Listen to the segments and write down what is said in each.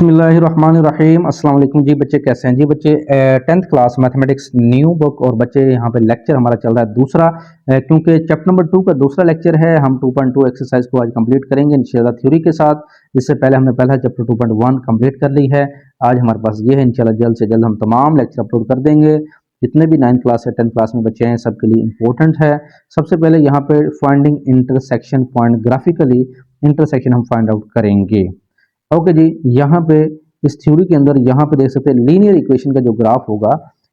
बिस्मिल्लाहिर्रहमानिर्रहीम। अस्सलाम वालेकुम जी बच्चे, कैसे हैं जी बच्चे। 10th class mathematics new book और बच्चे यहाँ पे लेक्चर हमारा चल रहा है दूसरा, क्योंकि चैप्टर नंबर 2 का दूसरा लेक्चर है। हम 2.2 एक्सरसाइज को आज कंप्लीट करेंगे इंशाल्लाह थ्योरी के साथ। इससे पहले हमने पहला चैप्टर 2.1 कंप्लीट कर ली है। आज हमारे पास ये है, इंशाल्लाह जल्द से जल्द हम तमाम लेक्चर अपलोड कर देंगे। जितने भी 9th क्लास या 10th क्लास में बच्चे हैं सबके लिए इंपॉर्टेंट है। सबसे पहले यहाँ पे finding intersection point, graphically intersection हम फाइंड आउट करेंगे। ओके जी, यहाँ पे इस थ्योरी के अंदर यहाँ पे देख सकते हैं लीनियर इक्वेशन का जो ग्राफ होगा,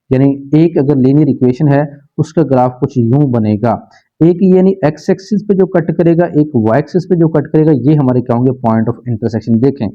यानी एक अगर लीनियर इक्वेशन है उसका ग्राफ कुछ यूं बनेगा। एक यानी एक्स एक्सिस पे जो कट करेगा, एक वाई एक्सिस पे जो कट करेगा, ये हमारे क्या होंगे, पॉइंट ऑफ इंटरसेक्शन। देखें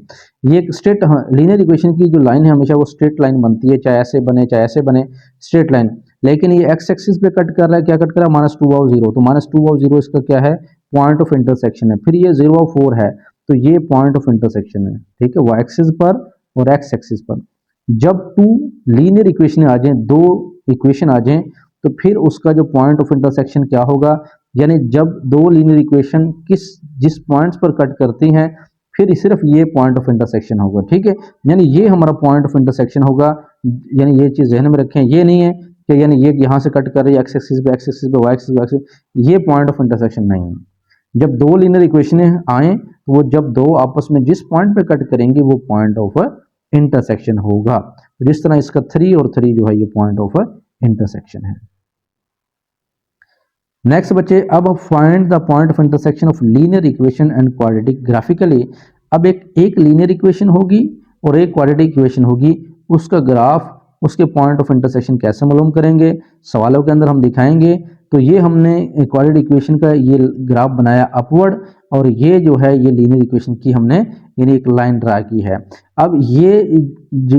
ये एक स्ट्रेट लीनियर इक्वेशन की जो लाइन है हमेशा वो स्ट्रेट लाइन बनती है, चाहे ऐसे बने चाहे ऐसे बने, स्ट्रेट लाइन। लेकिन ये एक्स एक्सिस पे कट कर रहा है, क्या कट कर रहा है, -2 और 0। तो -2 और 0 इसका क्या है, पॉइंट ऑफ इंटरसेक्शन है। फिर ये 0 और 4 है, तो ये पॉइंट ऑफ इंटरसेक्शन है, ठीक है, वाई एक्सिस पर और एक्स एक्सिस पर। जब टू लीनियर इक्वेशन आ जाए, दो इक्वेशन आ जाए, तो फिर उसका जो पॉइंट ऑफ इंटरसेक्शन क्या होगा, यानी जब दो लीनियर इक्वेशन जिस पॉइंट्स पर कट करती हैं, फिर सिर्फ ये पॉइंट ऑफ इंटरसेक्शन होगा, ठीक है। यानी ये हमारा पॉइंट ऑफ इंटरसेक्शन होगा। यानी ये चीज ध्यान में रखें, ये नहीं है कि यानी ये यहाँ से कट कर रही है एक्स एक्सिस पे वाई एक्सिस पे, ये पॉइंट ऑफ इंटरसेक्शन नहीं है। जब दो लीनियर इक्वेशन आए तो वो जब दो आपस में जिस पॉइंट पे कट करेंगे वो पॉइंट ऑफ इंटरसेक्शन होगा। जिस तरह इसका 3 और 3 जो है ये पॉइंट ऑफ इंटरसेक्शन है। नेक्स्ट बच्चे, अब find the point of intersection of linear equation and quadratic graphically. अब एक लीनियर इक्वेशन होगी और एक क्वाड्रेटिक इक्वेशन होगी, उसका ग्राफ, उसके पॉइंट ऑफ इंटरसेक्शन कैसे मालूम करेंगे, सवालों के अंदर हम दिखाएंगे। तो ये हमने क्वाड्रेटिक इक्वेशन का ये ग्राफ बनाया अपवर्ड, और ये जो है ये लीनियर इक्वेशन की हमने यानी एक लाइन ड्रा की है। अब ये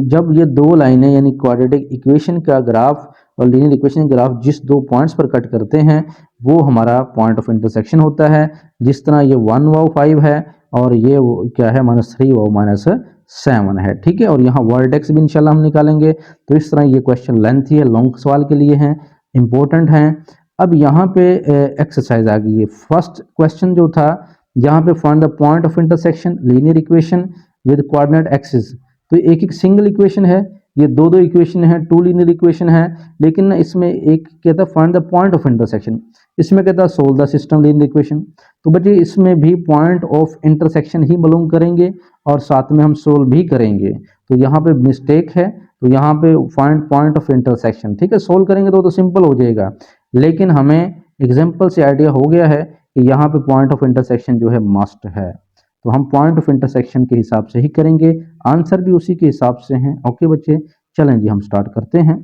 जब ये दो लाइनें यानी क्वाड्रेटिक इक्वेशन का ग्राफ और लीनियर इक्वेशन का ग्राफ जिस दो पॉइंट्स पर कट करते हैं वो हमारा पॉइंट ऑफ इंटरसेक्शन होता है। जिस तरह ये 1 वाव 5 है और ये क्या है, -3 वाव -7 है, ठीक है। और यहाँ वर्टेक्स भी इंशाल्लाह हम निकालेंगे। तो इस तरह ये क्वेश्चन लेंथी है, लॉन्ग सवाल के लिए हैं, इंपॉर्टेंट हैं। अब यहाँ पे एक्सरसाइज आ गई है। फर्स्ट क्वेश्चन जो था यहाँ पे find the point of intersection linear equation with coordinate axis. तो एक एक सिंगल इक्वेशन है, ये दो दो इक्वेशन है, टू लीनियर इक्वेशन है। लेकिन इसमें एक कहता है find the point of intersection, इसमें कहता है solve the system linear equation. तो बच्चे इसमें भी पॉइंट ऑफ इंटरसेक्शन ही मालूम करेंगे और साथ में हम सोल्व भी करेंगे। तो यहाँ पे मिस्टेक है, तो यहाँ पे फाइंड पॉइंट ऑफ इंटरसेक्शन, ठीक है। सोल्व करेंगे तो सिंपल हो जाएगा, लेकिन हमें एग्जाम्पल से आइडिया हो गया है कि यहाँ पे पॉइंट ऑफ इंटरसेक्शन जो है मस्ट है। तो हम पॉइंट ऑफ इंटरसेक्शन के हिसाब से ही करेंगे, आंसर भी उसी के हिसाब से हैं। ओके बच्चे, चलें जी हम स्टार्ट करते हैं।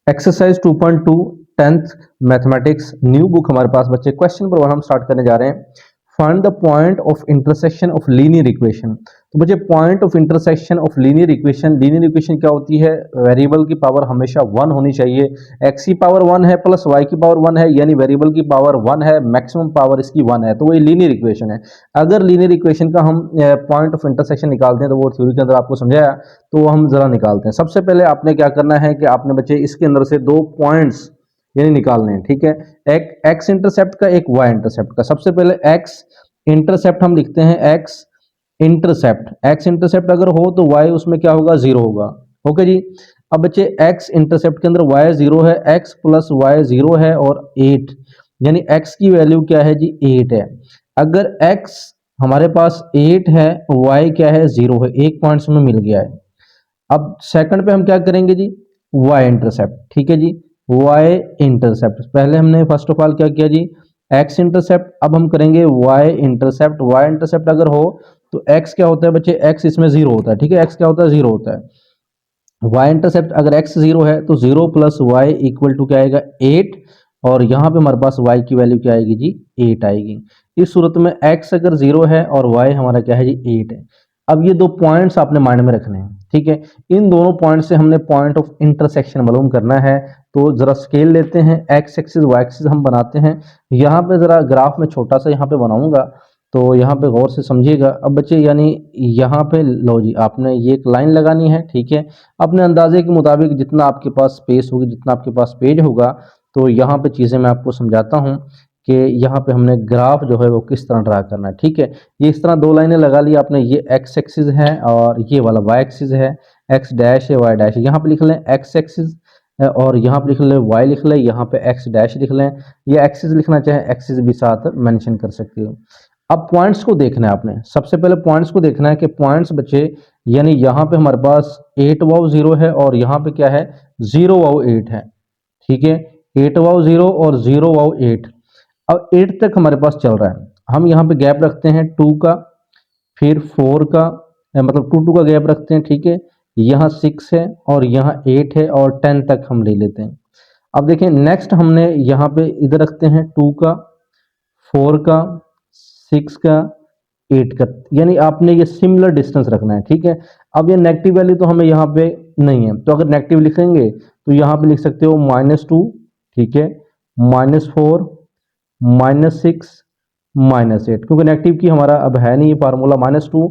Exercise 2.2 10th mathematics new book हमारे पास बच्चे। क्वेश्चन नंबर 1 हम स्टार्ट करने जा रहे हैं। Find the point of intersection of linear equation. तो बच्चे point of intersection of linear equation, linear equation क्या होती है, वेरिएबल की पावर हमेशा 1 होनी चाहिए। एक्स की पावर 1 है प्लस वाई की पावर 1 है, यानी वेरिएबल की पावर 1 है, मैक्सिमम पावर इसकी 1 है, तो वो लीनियर इक्वेशन है। अगर लीनियर इक्वेशन का हम पॉइंट ऑफ इंटरसेक्शन निकालते हैं तो वो थ्योरी के अंदर आपको समझाया, तो हम जरा निकालते हैं। सबसे पहले आपने क्या करना है कि आपने बच्चे इसके अंदर से दो पॉइंट्स यानी निकालने हैं, ठीक है। एक एक्स इंटरसेप्ट का, एक वाई इंटरसेप्ट का। सबसे पहले एक्स इंटरसेप्ट हम लिखते हैं, एक्स इंटरसेप्ट अगर हो तो वाई उसमें क्या होगा, 0 होगा। ओके जी। अब बच्चे एक्स इंटरसेप्ट के अंदर वाई 0 है, एक्स प्लस वाई 0 है और 8, यानी एक्स की वैल्यू क्या है जी, 8 है। अगर एक्स हमारे पास 8 है, वाई क्या है, 0 है, एक पॉइंट में मिल गया है। अब सेकंड पे हम क्या करेंगे जी, वाई इंटरसेप्ट, ठीक है जी। वाई इंटरसेप्ट पहले हमने फर्स्ट ऑफ ऑल क्या किया जी, एक्स इंटरसेप्ट। अब हम करेंगे वाई इंटरसेप्ट। वाई इंटरसेप्ट अगर हो तो एक्स क्या होता है बच्चे, एक्स इसमें 0 होता है, ठीक है। एक्स क्या होता है, 0 होता है। वाई इंटरसेप्ट अगर एक्स 0 है तो 0 प्लस वाई इक्वल टू क्या आएगा, 8। और यहाँ पे हमारे पास वाई की वैल्यू क्या आएगी जी, 8 आएगी। इस सूरत में एक्स अगर 0 है और वाई हमारा क्या है जी, 8 है। अब ये दो पॉइंट्स आपने माइंड में रखने हैं, ठीक है। इन दोनों पॉइंट से हमने पॉइंट ऑफ इंटरसेक्शन मालूम करना है। तो जरा स्केल लेते हैं, एक्स एक्सिस वाई एक्सिस हम बनाते हैं। यहाँ पे जरा ग्राफ में छोटा सा यहाँ पे बनाऊंगा, तो यहाँ पे गौर से समझिएगा। अब बच्चे यानी यहाँ पे लो जी, आपने ये एक लाइन लगानी है, ठीक है। अपने अंदाजे के मुताबिक जितना आपके पास स्पेस होगी, जितना आपके पास पेज होगा, तो यहाँ पे चीज़ें मैं आपको समझाता हूँ कि यहाँ पे हमने ग्राफ जो है वो किस तरह ड्रा करना है। ठीक है, ये इस तरह दो लाइनें लगा ली आपने, ये एक्स एक्सिस है और ये वाला वाई एक्सिस है, एक्स डैश है वाई डैश है। यहाँ पे लिख लें एक्स एक्सिस और यहाँ पे लिख लें वाई लिख लें, यहाँ पे एक्स डैश लिख लें, ये एक्सिस लिखना चाहे एक्सिस भी साथ मेंशन कर सकते हो। अब पॉइंट्स को देखना है आपने, सबसे पहले पॉइंट्स को देखना है कि पॉइंट्स बच्चे, यानी यहाँ पे हमारे पास 8 वाव 0 है और यहाँ पे क्या है 0 वाव 8 है। ठीक है, 8 वाव 0 और 0 वाव 8। अब 8 तक हमारे पास चल रहा है, हम यहाँ पे गैप रखते हैं 2 का, फिर 4 का, मतलब 2 का गैप रखते हैं। ठीक है, यहाँ 6 है और यहाँ 8 है और 10 तक हम ले लेते हैं। अब देखें नेक्स्ट हमने यहाँ पे इधर रखते हैं 2 का, 4 का, 6 का, 8 का, यानी आपने ये सिमिलर डिस्टेंस रखना है। ठीक है, अब ये नेगेटिव वैल्यू तो हमें यहाँ पे नहीं है, तो अगर नेगेटिव लिखेंगे तो यहाँ पे लिख सकते हो -2, ठीक है, -4, -6, -8, क्योंकि नेगेटिव की हमारा अब है नहीं ये फार्मूला, -2,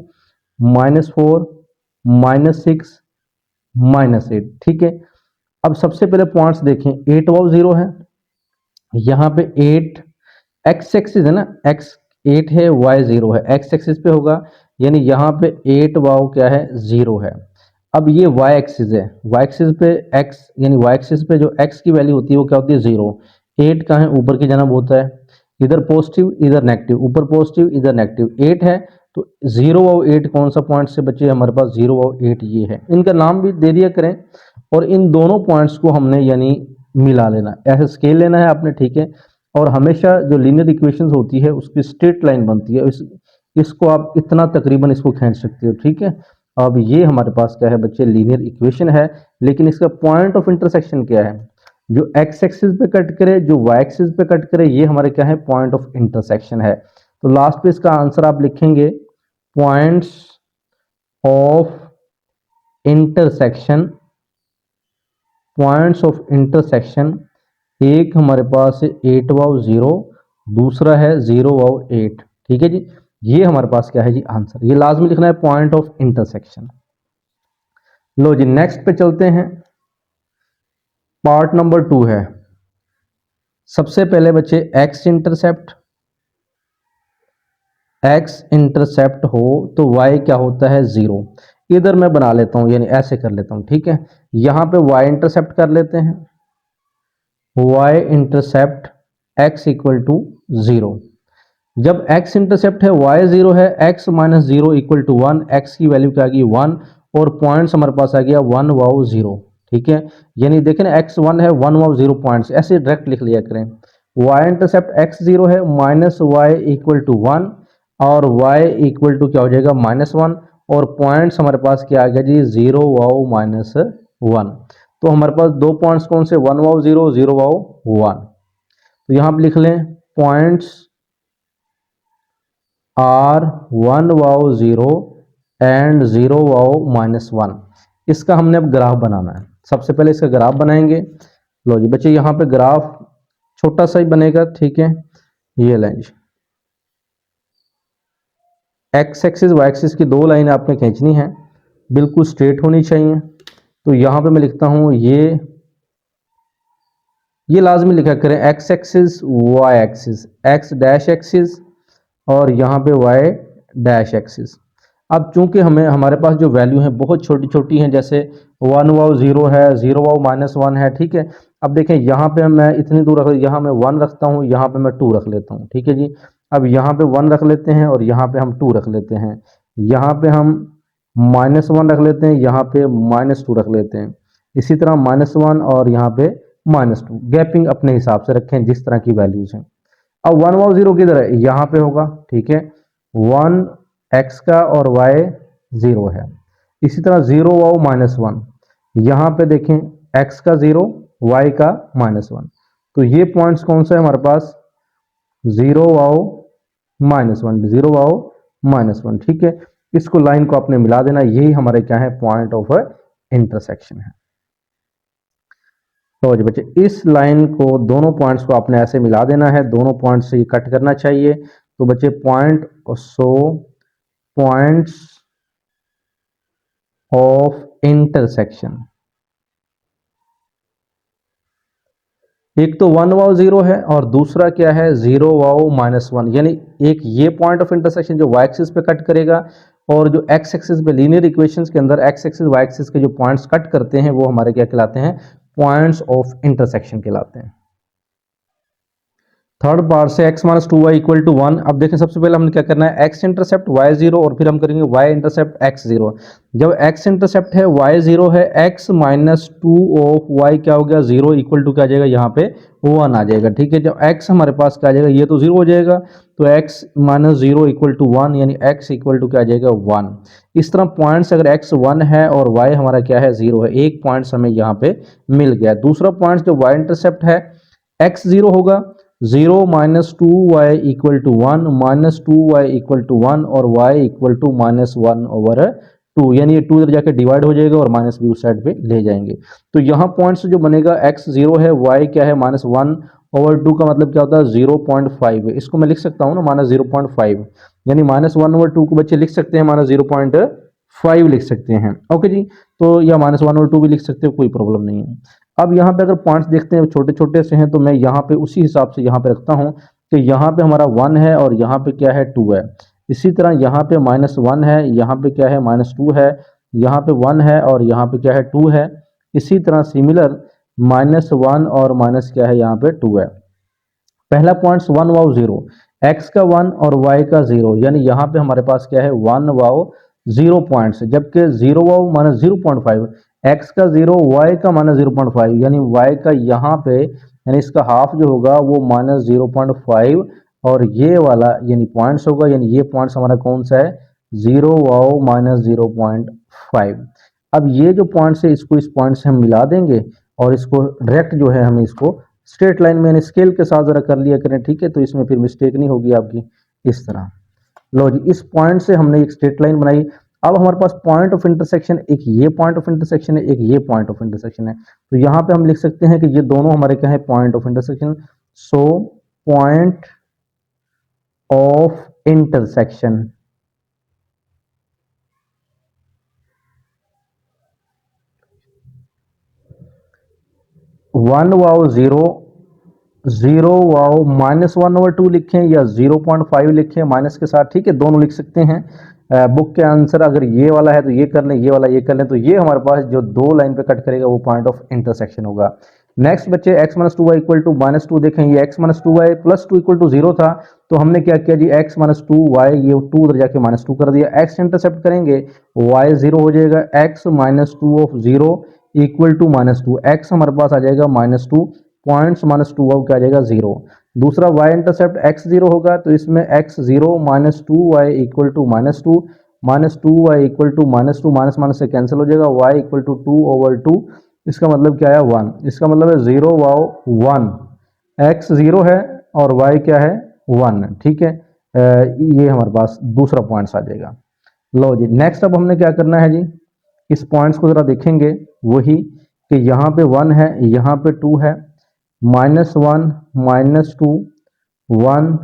-4, -6, -8। ठीक है, अब सबसे पहले पॉइंट्स देखें, 8 वाव 0 है, यहाँ पे 8 एक्स एक्सिस है ना, एक्स 8 है, वाई 0 है, एक्स एक्सिस पे होगा, यानी यहाँ पे 8 वाव क्या है 0 है। अब ये वाई एक्सिस है, वाई एक्सिस पे एक्स, यानी वाई एक्सिस पे जो एक्स की वैल्यू होती है वो क्या होती है 0। 8 कहाँ है, ऊपर की जानब होता है, इधर पॉजिटिव इधर नेगेटिव, ऊपर पॉजिटिव इधर नेगेटिव, 8 है तो 0 वाव 8 कौन सा पॉइंट से बचे हमारे पास, 0 वाव 8 ये है। इनका नाम भी दे दिया करें और इन दोनों पॉइंट्स को हमने यानी मिला लेना, ऐसे स्केल लेना है आपने। ठीक है, और हमेशा जो लीनियर इक्वेशंस होती है उसकी स्ट्रेट लाइन बनती है, इसको आप इतना तकरीबन इसको खींच सकते हो। ठीक है, अब ये हमारे पास क्या है बच्चे, लीनियर इक्वेशन है, लेकिन इसका पॉइंट ऑफ इंटरसेक्शन क्या है, जो एक्स एक्सिस पे कट करे जो वाई एक्सिस पे कट करे, ये हमारे क्या है पॉइंट ऑफ इंटरसेक्शन है। तो लास्ट पे इसका आंसर आप लिखेंगे points of intersection, points of intersection, एक हमारे पास है 8 वाव 0, दूसरा है 0 वाव 8। ठीक है जी, ये हमारे पास क्या है जी आंसर, ये लाजमी लिखना है पॉइंट ऑफ इंटरसेक्शन। लो जी नेक्स्ट पे चलते हैं, पार्ट नंबर 2 है। सबसे पहले बच्चे एक्स इंटरसेप्ट, एक्स इंटरसेप्ट हो तो वाई क्या होता है 0। इधर मैं बना लेता हूं, यानी ऐसे कर लेता हूं। ठीक है, यहां पे वाई इंटरसेप्ट कर लेते हैं, y intercept x equal to 0। जब x इंटरसेप्ट है y 0 है, x minus 0 equal to 1, x की वैल्यू क्या आ गई 1 और पॉइंट्स हमारे पास आ गया 1 वाव 0। ठीक है, यानी देखें ना x 1 है 1 वाव 0 पॉइंट्स, ऐसे डायरेक्ट लिख लिया करें। y इंटरसेप्ट x 0 है, माइनस वाई इक्वल टू 1 और y इक्वल टू क्या हो जाएगा -1 और पॉइंट्स हमारे पास क्या आ गया जी 0 वाव -1। तो हमारे पास दो पॉइंट्स कौन से, 1 वाव 0, 0 वाव 1। तो यहाँ पे लिख लें पॉइंट्स आर 1 वाव 0 एंड 0 वाव -1। इसका हमने अब ग्राफ बनाना है, सबसे पहले इसका ग्राफ बनाएंगे। लो जी बच्चे यहाँ पे ग्राफ छोटा सा ही बनेगा। ठीक है, ये line x axis y axis की दो लाइन आपने खींचनी है, बिल्कुल स्ट्रेट होनी चाहिए। तो यहाँ पे मैं लिखता हूँ ये लाजमी लिखा करें x axis y axis, x dash axis और यहाँ पे वाई डैश एक्सिस। अब चूंकि हमें हमारे पास जो वैल्यू है बहुत छोटी छोटी हैं, जैसे 1 वाव 0 है, 0 वाव -1 है। ठीक है, अब देखें यहाँ पे मैं इतनी दूर रख, यहाँ मैं 1 रखता हूँ, यहाँ पे मैं 2 रख लेता हूँ। ठीक है जी, अब यहाँ पे 1 रख लेते हैं और यहाँ पे हम 2 रख लेते हैं, यहाँ पे हम -1 रख लेते हैं, यहाँ पे -2 रख लेते हैं, इसी तरह -1 और यहाँ पे -2, गैपिंग अपने हिसाब से रखें जिस तरह की वैल्यूज हैं। अब 1 वाव 0 किधर है, यहाँ पे होगा। ठीक है, 1 एक्स का और वाई 0 है, इसी तरह 0 वाव -1, यहाँ पे देखें एक्स का 0 वाई का -1। तो ये पॉइंट्स कौन सा है हमारे पास, 0 वाव -1, 0 वाव -1। ठीक है, इसको लाइन को आपने मिला देना, यही हमारे क्या है पॉइंट ऑफ इंटरसेक्शन है। तो जी बच्चे इस लाइन को, दोनों पॉइंट्स को आपने ऐसे मिला देना है, दोनों पॉइंट्स से ये कट करना चाहिए। तो बच्चे पॉइंट पॉइंट्स ऑफ इंटरसेक्शन, एक तो वन वाव जीरो है और दूसरा क्या है जीरो वाव माइनस वन, यानी एक ये पॉइंट ऑफ इंटरसेक्शन जो वाई एक्सिस पे कट करेगा और जो एक्स एक्सिस पे लीनियर इक्वेशंस के अंदर एक्स एक्सिस वाई एक्सिस के जो पॉइंट्स कट करते हैं वो हमारे क्या कहलाते हैं, पॉइंट्स ऑफ इंटरसेक्शन कहलाते हैं। थर्ड पार्ट से x minus two y equal to one. अब देखें सबसे पहले हमने क्या करना है, x इंटरसेप्ट y जीरो और फिर हम करेंगे y इंटरसेप्ट x जीरो। जब x इंटरसेप्ट है y जीरो है, x minus two of y क्या हो गया जीरो इक्वल टू क्या आ जाएगा यहाँ पे वन आ जाएगा। ठीक है, जब x हमारे पास क्या आ जाएगा, ये तो जीरो हो जाएगा, तो x minus zero equal to one, यानी x इक्वल टू क्या आ जाएगा वन। इस तरह पॉइंट्स अगर x वन है और y हमारा क्या है जीरो है, एक पॉइंट्स हमें यहाँ पे मिल गया। दूसरा पॉइंट जो y इंटरसेप्ट है x जीरो होगा, zero minus two y equal to one, minus two y equal to one और y equal to minus one over two, यानी ये टू इधर जाके डिवाइड हो जाएगा और माइनस भी उस साइड पे ले जाएंगे। तो यहाँ पॉइंट्स जो बनेगा x जीरो है, y क्या है माइनस वन ओवर टू, का मतलब क्या होता है 0.5 है। इसको मैं लिख सकता हूँ ना माइनस 0.5, यानी माइनस वन ओवर टू को बच्चे लिख सकते हैं माइनस 0.5 लिख सकते हैं। ओके जी, तो या माइनस वन ओवर टू भी लिख सकते हो, कोई प्रॉब्लम नहीं है। अब यहाँ पे अगर पॉइंट्स देखते हैं छोटे छोटे से हैं तो मैं यहाँ पे उसी हिसाब से यहाँ पे रखता हूँ कि यहाँ पे हमारा वन है और यहाँ पे क्या है टू है। इसी तरह यहाँ पे माइनस वन है, यहाँ पे क्या है माइनस टू है, यहाँ पे वन है और यहाँ पे क्या है टू है। इसी तरह सिमिलर माइनस वन और माइनस क्या है यहाँ पे टू है। पहला पॉइंट वन वाव जीरो, एक्स का वन और वाई का जीरो, यानी यहाँ पे हमारे पास क्या है वन वाव जीरो पॉइंट्स, जबकि जीरो वाव माइनस 0.5, एक्स का जीरो वाई का माइनस 0.5, यानी वाई का यहाँ पे यानी इसका हाफ जो होगा वो माइनस 0.5 और ये वाला यानी पॉइंट्स होगा, यानी ये पॉइंट्स हमारा कौन सा है जीरो वाव माइनस 0.5। अब ये जो पॉइंट्स है इसको इस पॉइंट से हम मिला देंगे और इसको डायरेक्ट जो है हमें इसको स्ट्रेट लाइन में स्केल के साथ जरा कर लिया करें। ठीक है, तो इसमें फिर मिस्टेक नहीं होगी आपकी। इस तरह लो जी, इस पॉइंट से हमने एक स्ट्रेट लाइन बनाई। अब हमारे पास पॉइंट ऑफ इंटरसेक्शन, एक ये पॉइंट ऑफ इंटरसेक्शन है, एक ये पॉइंट ऑफ इंटरसेक्शन है। तो यहाँ पे हम लिख सकते हैं कि ये दोनों हमारे क्या है point of intersection. So point of intersection one वाओ जीरो, जीरो वाओ माइनस वन ओवर टू लिखें या 0.5 लिखें माइनस के साथ, ठीक है, दोनों लिख सकते हैं। बुक के आंसर अगर ये वाला है तो ये कर लें, ये वाला ये कर लें, तो ये हमारे पास जो दो लाइन पे कट करेगा वो पॉइंट ऑफ इंटरसेक्शन होगा। नेक्स्ट बच्चे x minus two y equal to minus two, देखें ये x minus two y plus two equal to zero था, तो हमने क्या किया जी x माइनस टू वाई ये टू उधर जाके माइनस टू कर दिया, x इंटरसेप्ट करेंगे y जीरो हो जाएगा, x minus two of zero equal to minus two, x हमारे पास आ जाएगा minus to, points minus two अब क्या आ जाएगा जीरो। दूसरा y इंटरसेप्ट x जीरो होगा, तो इसमें x zero minus two y equal to minus two, minus two y equal to minus two, minus minus से कैंसिल हो जाएगा, y equal to two over two, इसका मतलब क्या है वन, इसका मतलब है जीरो वाओ वन, x जीरो है और y क्या है वन। ठीक है, ये हमारे पास दूसरा पॉइंट्स आ जाएगा। लो जी, नेक्स्ट अब हमने क्या करना है जी, इस पॉइंट्स को जरा देखेंगे, वही कि यहाँ पे वन है, यहाँ पे टू है, minus one minus to, one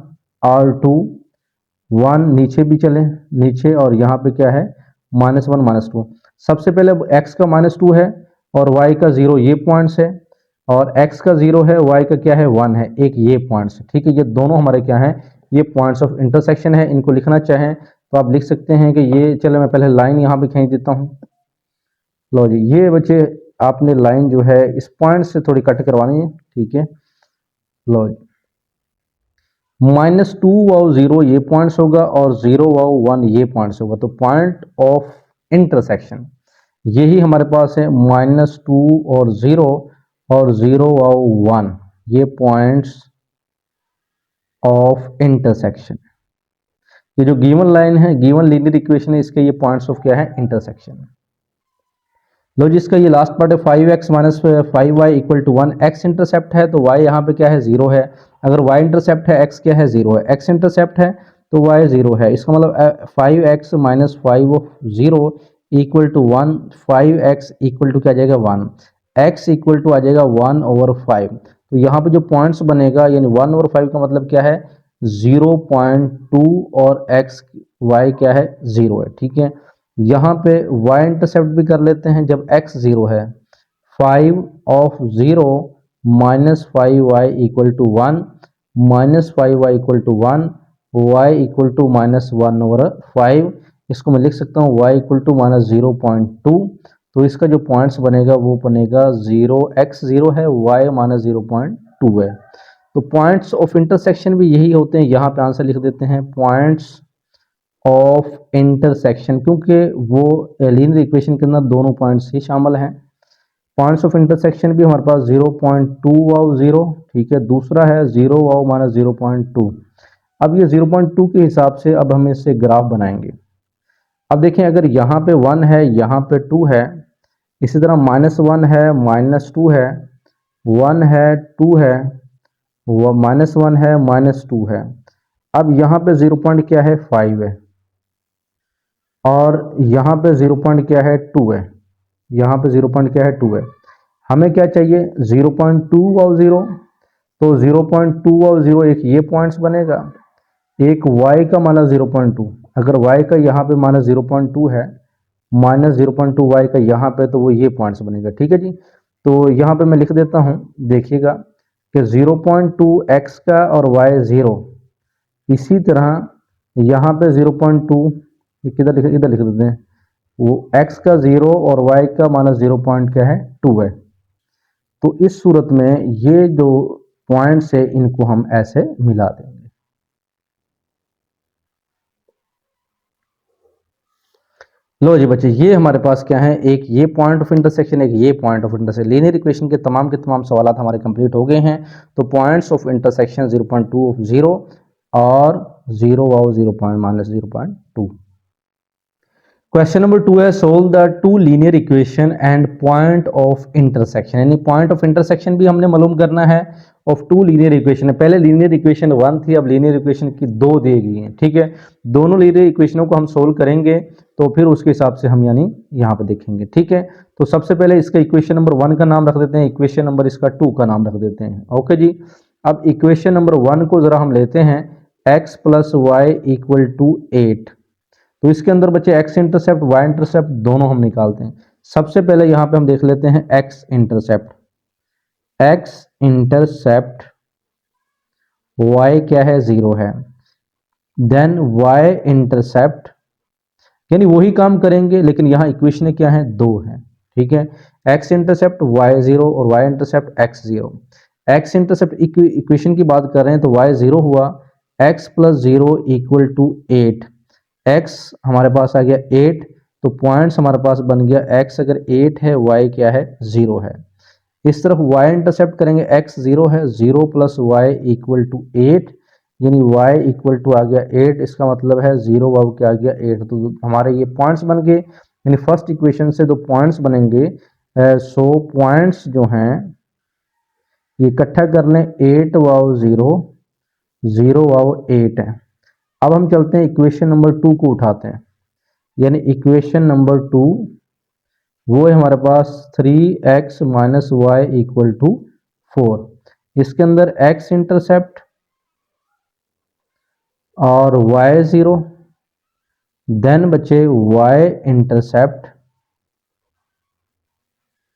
और टू, वन नीचे भी चले नीचे और यहाँ पे क्या है माइनस वन माइनस टू। सबसे पहले x का माइनस टू है और y का जीरो, ये पॉइंट्स है, और x का जीरो है, y का क्या है वन है, एक ये पॉइंट्स। ठीक है, ये दोनों हमारे क्या हैं, ये पॉइंट्स ऑफ इंटरसेक्शन है। इनको लिखना चाहें तो आप लिख सकते हैं कि ये, चले मैं पहले लाइन यहाँ पे खींच देता हूँ। लो जी, ये बच्चे आपने लाइन जो है इस पॉइंट से थोड़ी कट करवानी है। ठीक है, लो जी, माइनस टू वाओ जीरो ये पॉइंट्स होगा और जीरो वाओ वन ये पॉइंट्स होगा, तो पॉइंट ऑफ इंटरसेक्शन यही हमारे पास है, माइनस टू और जीरो वाओ वन, ये पॉइंट्स ऑफ इंटरसेक्शन। ये जो गिवन लाइन है, गिवन लीनियर इक्वेशन है, इसके ये पॉइंट्स ऑफ क्या है इंटरसेक्शन। लो जी, इसका ये लास्ट पार्ट है 5x minus five y equal to one, x intercept है तो y यहाँ पे क्या है जीरो है, अगर y इंटरसेप्ट है x क्या है जीरो है, x इंटरसेप्ट है तो y जीरो है, इसका मतलब 5x minus five of zero equal to one, 5x equal to क्या आ जाएगा वन, x इक्वल टू आ जाएगा वन ओवर फाइव। तो यहाँ पे जो पॉइंट्स बनेगा यानी वन ओवर फाइव का मतलब क्या है 0.2 और x y क्या है जीरो है। ठीक है, यहाँ पे y इंटरसेप्ट भी कर लेते हैं, जब x जीरो है 5 of zero -5y equal to 1, -5y equal to 1, y equal to -1/5। इसको मैं लिख सकता हूँ y इक्वल टू -0.2। तो इसका जो पॉइंट्स बनेगा वो बनेगा 0, x 0 है, y -0.2 है। तो पॉइंट्स ऑफ इंटरसेक्शन भी यही होते हैं, यहाँ पे आंसर लिख देते हैं पॉइंट्स ऑफ इंटरसेक्शन, क्योंकि वो लीनियर इक्वेशन के अंदर दोनों पॉइंट्स ही शामिल हैं। पॉइंट्स ऑफ इंटरसेक्शन भी हमारे पास 0.2 वाव 0, ठीक है, दूसरा है 0 वाव -0.2। अब ये 0.2 के हिसाब से अब हम इससे ग्राफ बनाएंगे। अब देखें, अगर यहाँ पे 1 है, यहाँ पे 2 है, इसी तरह -1 है, -2 है, 1 है, 2 है, वो -1 है, -2 है। अब यहाँ पे 0 पॉइंट क्या है, 5 है, और यहाँ पे 0 पॉइंट क्या है, 2 है, यहाँ पे 0 पॉइंट क्या है, 2 है। हमें क्या चाहिए, 0.2 वाव 0। तो 0.2 वाव 0 एक ये पॉइंट्स बनेगा, एक y का -0.2। अगर y का यहाँ पे -0.2 है, -0.2 y का यहाँ पे, तो वो ये पॉइंट्स बनेगा, ठीक है जी। तो यहाँ पे मैं लिख देता हूँ, देखिएगा कि 0.2 x का और y 0। इसी तरह यहाँ पे 0.2, इधर लिख देते हैं, वो x का 0 और y का -0 पॉइंट क्या है, 2 है। तो इस सूरत में ये जो पॉइंट्स है इनको हम ऐसे मिला देंगे। लो जी बच्चे, ये हमारे पास क्या है, एक ये पॉइंट ऑफ इंटरसेक्शन, एक ये point of intersection. Linear equation के तमाम सवाल हमारे कंप्लीट हो गए हैं। तो पॉइंट्स ऑफ इंटरसेक्शन 0.2 ऑफ 0 और 0 वाव 0 पॉइंट -0.2। क्वेश्चन नंबर 2 है, solve the two linear equation and point of intersection. यानी पॉइंट ऑफ इंटरसेक्शन भी हमने मालूम करना है ऑफ टू लीनियर इक्वेशन। पहले लीनियर इक्वेशन 1 थी, अब लीनियर इक्वेशन की 2 दी गई है, ठीक है। दोनों लीनियर इक्वेशनों को हम सोल्व करेंगे, तो फिर उसके हिसाब से हम यानी यहाँ पे देखेंगे, ठीक है। तो सबसे पहले इसका इक्वेशन नंबर 1 का नाम रख देते हैं, इक्वेशन नंबर इसका 2 का नाम रख देते हैं, ओके जी। अब इक्वेशन नंबर 1 को जरा हम लेते हैं, x + y = 8। तो इसके अंदर बच्चे x इंटरसेप्ट y इंटरसेप्ट दोनों हम निकालते हैं। सबसे पहले यहाँ पे हम देख लेते हैं x इंटरसेप्ट। y क्या है, 0 है। देन y इंटरसेप्ट, यानी वही काम करेंगे, लेकिन यहाँ इक्वेशन क्या है, 2 है, ठीक है। x इंटरसेप्ट y 0 और y intercept x 0। x intercept equation की बात कर रहे हैं, तो y 0 हुआ, x + 0 = 8। x हमारे पास आ गया 8, तो पॉइंट्स हमारे पास बन गया, x अगर 8 है, y क्या है, 0 है। इस तरफ y इंटरसेप्ट करेंगे, x 0 है, 0 + y = 8, यानी y इक्वल टू आ गया 8। इसका मतलब है 0 वाव क्या आ गया, 8। तो हमारे ये पॉइंट्स बन गए, यानी फर्स्ट इक्वेशन से 2 पॉइंट्स बनेंगे। सो पॉइंट्स जो हैं ये इकट्ठा कर लें, 8 वाव 0, 0 वाव 8 है। अब हम चलते हैं इक्वेशन नंबर 2 को उठाते हैं, यानी इक्वेशन नंबर 2 वो है हमारे पास 3x - y = 4। इसके अंदर x इंटरसेप्ट और y 0, देन बचे y इंटरसेप्ट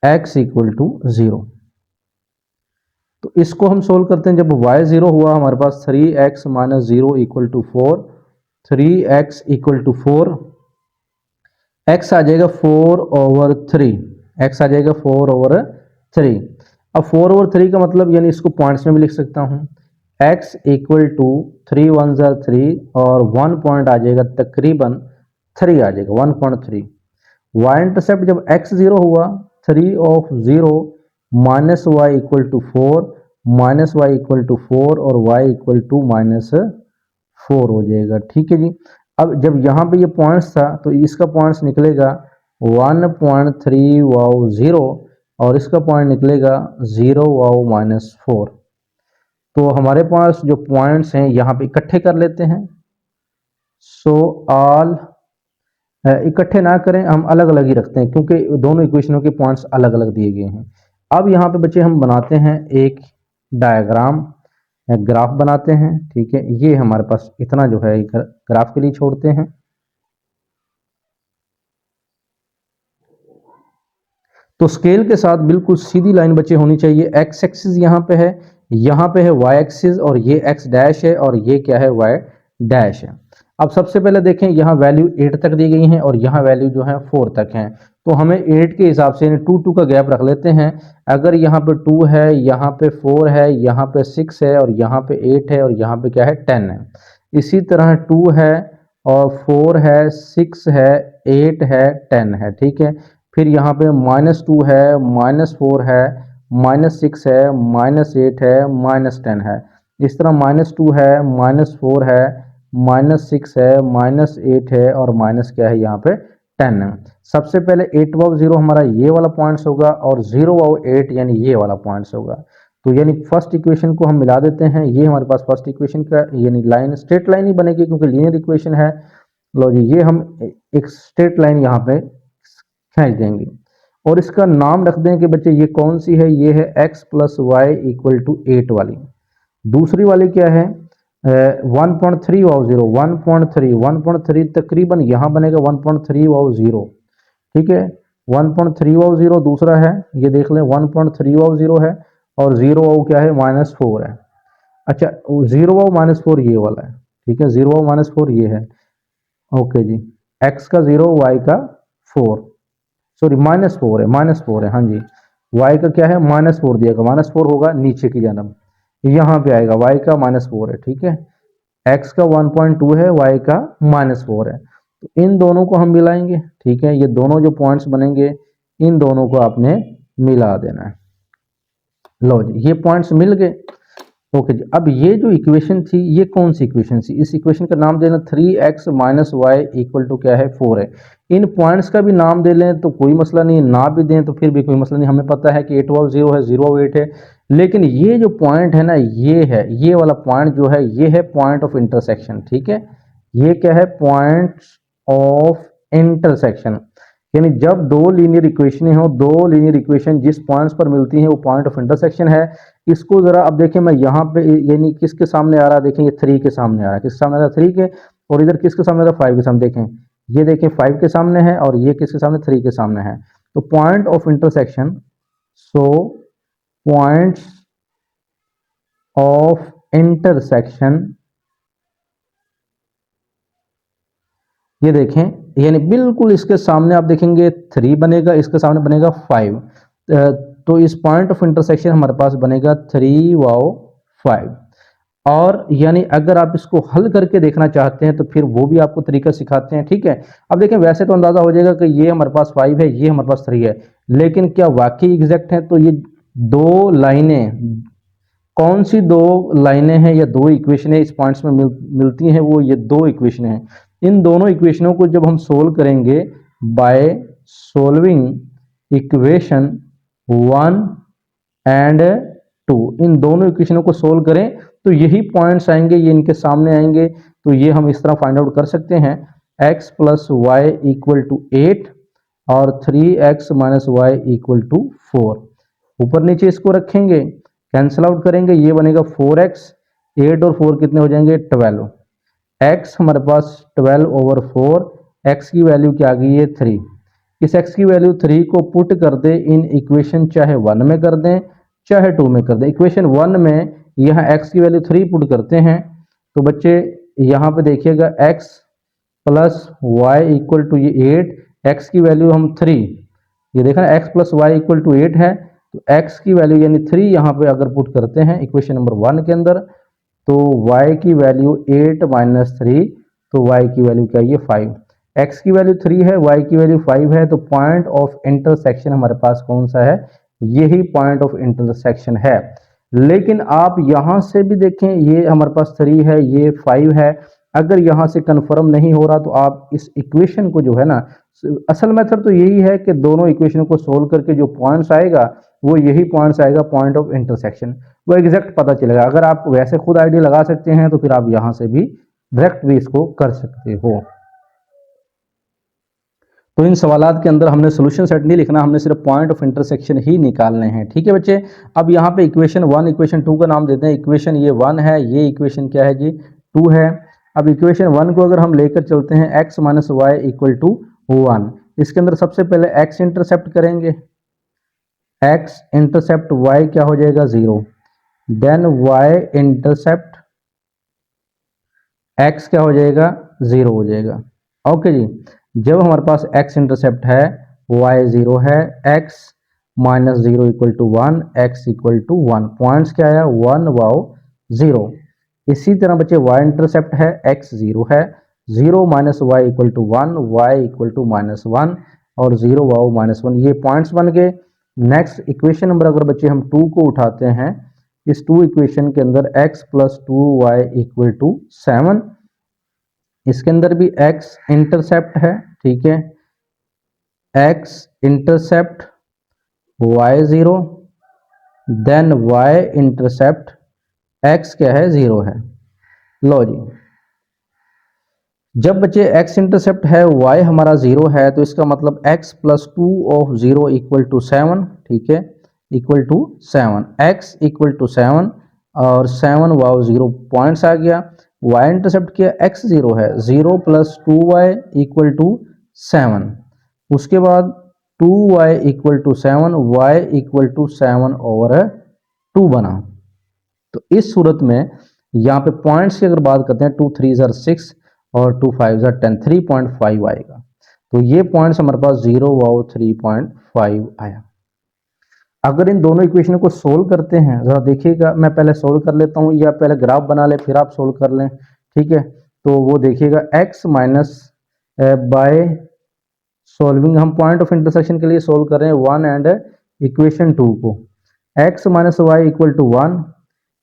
x = 0। तो इसको हम सोल्व करते हैं। जब y 0 हुआ, हमारे पास 3x - 0 = 4, 3x = 4, x आ जाएगा 4/3, x आ जाएगा 4/3। अब 4/3 का मतलब, यानी इसको पॉइंट्स में भी लिख सकता हूँ, x = 3 × 1 = 3 और 1 पॉइंट आ जाएगा तकरीबन 3 आ जाएगा, 1.3। y इंटरसेप्ट जब x 0 हुआ, 3 of 0 - y = 4, -y = 4 और y = -4 हो जाएगा, ठीक है जी। अब जब यहाँ पे ये पॉइंट्स था, तो इसका पॉइंट्स निकलेगा 1.3 वाव 0 और इसका पॉइंट निकलेगा 0 वाव -4। तो हमारे पास जो पॉइंट्स हैं यहाँ पे इकट्ठे कर लेते हैं। सो ऑल इकट्ठे ना करें, हम अलग अलग ही रखते हैं, क्योंकि दोनों इक्वेशनों के पॉइंट्स अलग अलग दिए गए हैं। अब यहाँ पे बच्चे हम बनाते हैं एक डायग्राम, ग्राफ बनाते हैं, ठीक है। ये हमारे पास इतना जो है ग्राफ के लिए छोड़ते हैं। तो स्केल के साथ बिल्कुल सीधी लाइन बच्चे होनी चाहिए। एक्स एक्सिस यहाँ पे है, यहाँ पे है वाई एक्सिस, और ये एक्स डैश है और ये क्या है वाई डैश है। अब सबसे पहले देखें, यहाँ वैल्यू 8 तक दी गई है और यहाँ वैल्यू जो है 4 तक है, तो हमें 8 के हिसाब से 2 का गैप रख लेते हैं। अगर यहाँ पे 2 है, यहाँ पे 4 है, यहाँ पे 6 है और यहाँ पे 8 है और यहाँ पे क्या है 10 है। इसी तरह 2 है और 4 है, 6 है, 8 है, 10 है, ठीक है। फिर यहाँ पे -2 है, -4 है, -6 है, -8 है, -10 है। इस तरह -2 है, -4 है, -6 है, -8 है और माइनस क्या है यहाँ पे 10 है। सबसे पहले 8 वाव 0 हमारा ये वाला पॉइंट्स होगा और 0 वाव 8 यानी ये वाला पॉइंट्स होगा। तो यानी फर्स्ट इक्वेशन को हम मिला देते हैं। ये हमारे पास फर्स्ट इक्वेशन का यानी लाइन स्ट्रेट लाइन ही बनेगी क्योंकि लीनियर इक्वेशन है। लो जी, ये हम एक स्ट्रेट लाइन यहाँ पे खींच देंगे और इसका नाम रख दें कि बच्चे ये कौन सी है, ये है x + y = 8 वाली। दूसरी वाली क्या है 1.3 वाव 0, 1.3 तकरीबन यहाँ बनेगा 1.3 वाव 0, ठीक है। 1.3 वाव 0 दूसरा है, ये देख लें 1.3 वाव 0 है और 0 वाव क्या है -4 है। अच्छा 0 वाव -4 ये वाला है, ठीक है, 0 वाव -4 ये है, ओके जी। x का 0, y का 4, सॉरी -4 है, -4 है, हाँ जी। y का क्या है -4 दिया गया, -4 होगा नीचे की जानब, यहाँ पे आएगा y का -4 है, ठीक है। x का 1.2 है, y का -4 है। तो इन दोनों को हम मिलाएंगे, ठीक है। ये दोनों जो पॉइंट्स बनेंगे इन दोनों को आपने मिला देना है। लो जी, ये पॉइंट्स मिल गए, ओके जी। अब ये जो इक्वेशन थी ये कौन सी इक्वेशन थी, इस इक्वेशन का नाम देना 3x - y = क्या है 4 है। इन पॉइंट्स का भी नाम दे लें तो कोई मसला नहीं, ना भी दें तो फिर भी कोई मसला नहीं। हमें पता है कि 8 वाव 0 है, 0 वाव 8 है, लेकिन ये जो पॉइंट है ना, ये है, ये वाला पॉइंट जो है ये है पॉइंट ऑफ इंटरसेक्शन, ठीक है। ये क्या है पॉइंट ऑफ इंटरसेक्शन, यानी जब दो लीनियर इक्वेशन हो, दो लीनियर इक्वेशन जिस पॉइंट्स पर मिलती हैं वो पॉइंट ऑफ इंटरसेक्शन है। इसको जरा अब देखें, मैं यहाँ पे यानी किसके सामने आ रहा है, देखें ये 3 के सामने आ रहा है, किसके सामने आ रहा है 3 के, और इधर किसके सामने आ रहा है 5 के सामने, देखें ये देखें 5 के सामने है और ये किसके सामने 3 के सामने है। तो point of intersection, so points of intersection, ये देखें यानी बिल्कुल इसके सामने आप देखेंगे 3 बनेगा, इसके सामने बनेगा 5, तो इस पॉइंट ऑफ इंटरसेक्शन हमारे पास बनेगा 3 वाव 5। और यानी अगर आप इसको हल करके देखना चाहते हैं तो फिर वो भी आपको तरीका सिखाते हैं, ठीक है। अब देखें वैसे तो अंदाजा हो जाएगा कि ये हमारे पास 5 है, ये हमारे पास 3 है, लेकिन क्या वाकई एग्जैक्ट है? तो ये दो लाइनें, कौन सी दो लाइनें हैं या दो इक्वेशनें इस पॉइंट्स में मिलती हैं, वो ये दो इक्वेशनें हैं। इन दोनों इक्वेशनों को जब हम सोल्व करेंगे बाय सोल्विंग इक्वेशन 1 एंड 2, इन दोनों इक्वेशनों को सोल्व करें तो यही पॉइंट्स आएंगे, ये इनके सामने आएंगे। तो ये हम इस तरह फाइंड आउट कर सकते हैं, x + y = 8 और 3x - y = 4। ऊपर नीचे इसको रखेंगे, कैंसिल आउट करेंगे, ये बनेगा 4x, 8 और 4 कितने हो जाएंगे 12। x हमारे पास 12/4, x की वैल्यू क्या आ गई है 3। इस x की वैल्यू 3 को पुट कर दे इन इक्वेशन, चाहे 1 में कर दें चाहे 2 में कर दें। इक्वेशन 1 में यहाँ x की वैल्यू 3 पुट करते हैं तो बच्चे यहाँ पे देखिएगा x + y = ये 8, x की वैल्यू हम 3, ये देखा x + y = 8 है, तो x की वैल्यू यानी 3 यहाँ पे अगर पुट करते हैं इक्वेशन नंबर 1 के अंदर, तो y की वैल्यू 8 - 3, तो y की वैल्यू क्या है 5। x की वैल्यू 3 है, y की वैल्यू 5 है, तो पॉइंट ऑफ इंटरसेक्शन हमारे पास कौन सा है, यही पॉइंट ऑफ इंटरसेक्शन है। लेकिन आप यहां से भी देखें, ये हमारे पास 3 है, ये 5 है, अगर यहां से कंफर्म नहीं हो रहा तो आप इस इक्वेशन को जो है ना, असल मेथड तो यही है कि दोनों इक्वेशन को सोल्व करके जो पॉइंट्स आएगा वो यही पॉइंट्स आएगा पॉइंट ऑफ इंटरसेक्शन, वो एग्जैक्ट पता चलेगा। अगर आप वैसे खुद आइडिया लगा सकते हैं तो फिर आप यहां से भी डायरेक्ट भी इसको कर सकते हो। तो इन सवालात के अंदर हमने सोल्यूशन सेट नहीं लिखना, हमने सिर्फ पॉइंट ऑफ इंटरसेक्शन ही निकालने हैं, ठीक है बच्चे। अब यहाँ पे इक्वेशन 1 इक्वेशन 2 का नाम देते हैं। इक्वेशन ये 1 है, ये इक्वेशन क्या है जी 2 है। अब इक्वेशन 1 को अगर हम लेकर चलते हैं x - y = 1, इसके अंदर सबसे पहले x इंटरसेप्ट करेंगे, x इंटरसेप्ट y क्या हो जाएगा 0, देन y इंटरसेप्ट x क्या हो जाएगा 0 हो जाएगा। ओके जी, जब हमारे पास x इंटरसेप्ट है, y 0 है, x minus 0 equal to 1, x equal to 1, points क्या आया 1 वाओ 0। इसी तरह बच्चे y इंटरसेप्ट है, x 0 है, 0 minus Y equal to 1, y equal to minus 1 और 0 वाओ माइनस 1, ये पॉइंट्स बन गए। नेक्स्ट इक्वेशन नंबर अगर बच्चे हम 2 को उठाते हैं, इस 2 इक्वेशन के अंदर x plus 2y equal to 7, इसके अंदर भी x इंटरसेप्ट है, ठीक है, x intercept y 0, then y intercept x क्या है 0 है। लो जी, जब बच्चे x इंटरसेप्ट है, y हमारा 0 है, तो इसका मतलब x plus 2 of 0 equal to 7, ठीक है, equal to 7, x equal to 7 और 7 वाओ 0 पॉइंट्स आ गया। y इंटरसेप्ट किया, x 0 है, 0 प्लस 2y इक्वल टू 7, उसके बाद 2y equal to 7, y equal to 7 over 2 बना। तो इस सूरत में यहाँ पे पॉइंट्स की अगर बात करते हैं, 2 3 ज़र 6 और 2 5 ज़र 10, 3.5 आएगा। तो ये पॉइंट्स हमारे पास 0 वाओ 3.5 आया। अगर इन दोनों इक्वेशन को सोल्व करते हैं, जरा देखिएगा, मैं पहले सोल्व कर लेता हूँ या पहले ग्राफ बना ले फिर आप सोल्व कर लें, ठीक है। तो वो देखिएगा x माइनस बाय सोल्विंग, हम पॉइंट ऑफ इंटरसेक्शन के लिए सोल्व कर रहे हैं 1 एंड इक्वेशन 2 को, x minus Y equal to 1,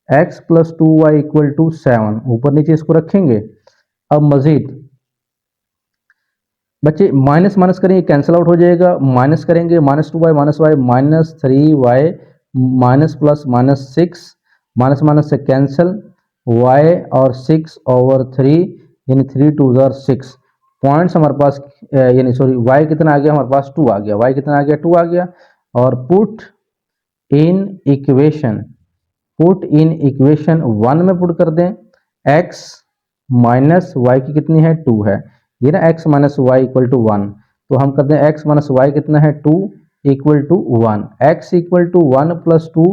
x plus 2y equal to 7, ऊपर नीचे इसको रखेंगे। अब मजीद बच्चे माइनस माइनस करेंगे, कैंसिल आउट हो जाएगा, माइनस करेंगे, minus 2y minus Y minus 3y minus plus minus 6, minus minus से कैंसिल, y और 6 ओवर 3 यानी 3 2 ज़र 6, पॉइंट्स हमारे पास यानी सॉरी y कितना आ गया हमारे पास 2 आ गया, y कितना आ गया 2 आ गया। और पुट इन इक्वेशन 1 में पुट कर दें, x माइनस वाई की कितनी है 2 है, ये ना x minus Y equal to 1, तो हम करते हैं x माइनस वाई कितना है 2 equal to 1, x equal to 1 plus 2,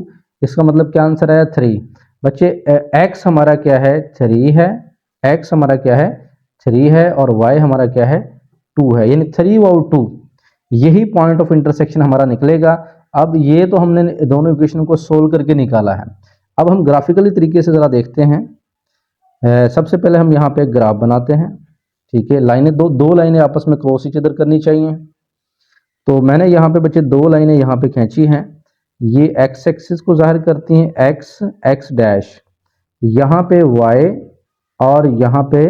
इसका मतलब क्या आंसर आया 3। बच्चे x हमारा क्या है 3 है, x हमारा क्या है 3 है और y हमारा क्या है 2 है, यानी 3 और 2, यही पॉइंट ऑफ इंटरसेक्शन हमारा निकलेगा। अब ये तो हमने दोनों इक्वेशन को सोल्व करके निकाला है, अब हम ग्राफिकली तरीके से ज़रा देखते हैं। सबसे पहले हम यहाँ पे ग्राफ बनाते हैं, ठीक है, लाइनें दो लाइनें आपस में क्रॉस ईच अदर करनी चाहिए। तो मैंने यहाँ पे बच्चे 2 लाइनें यहाँ पे खींची हैं, ये x एक्सिस को जाहिर करती हैं, x डैश, यहाँ पे y और यहाँ पे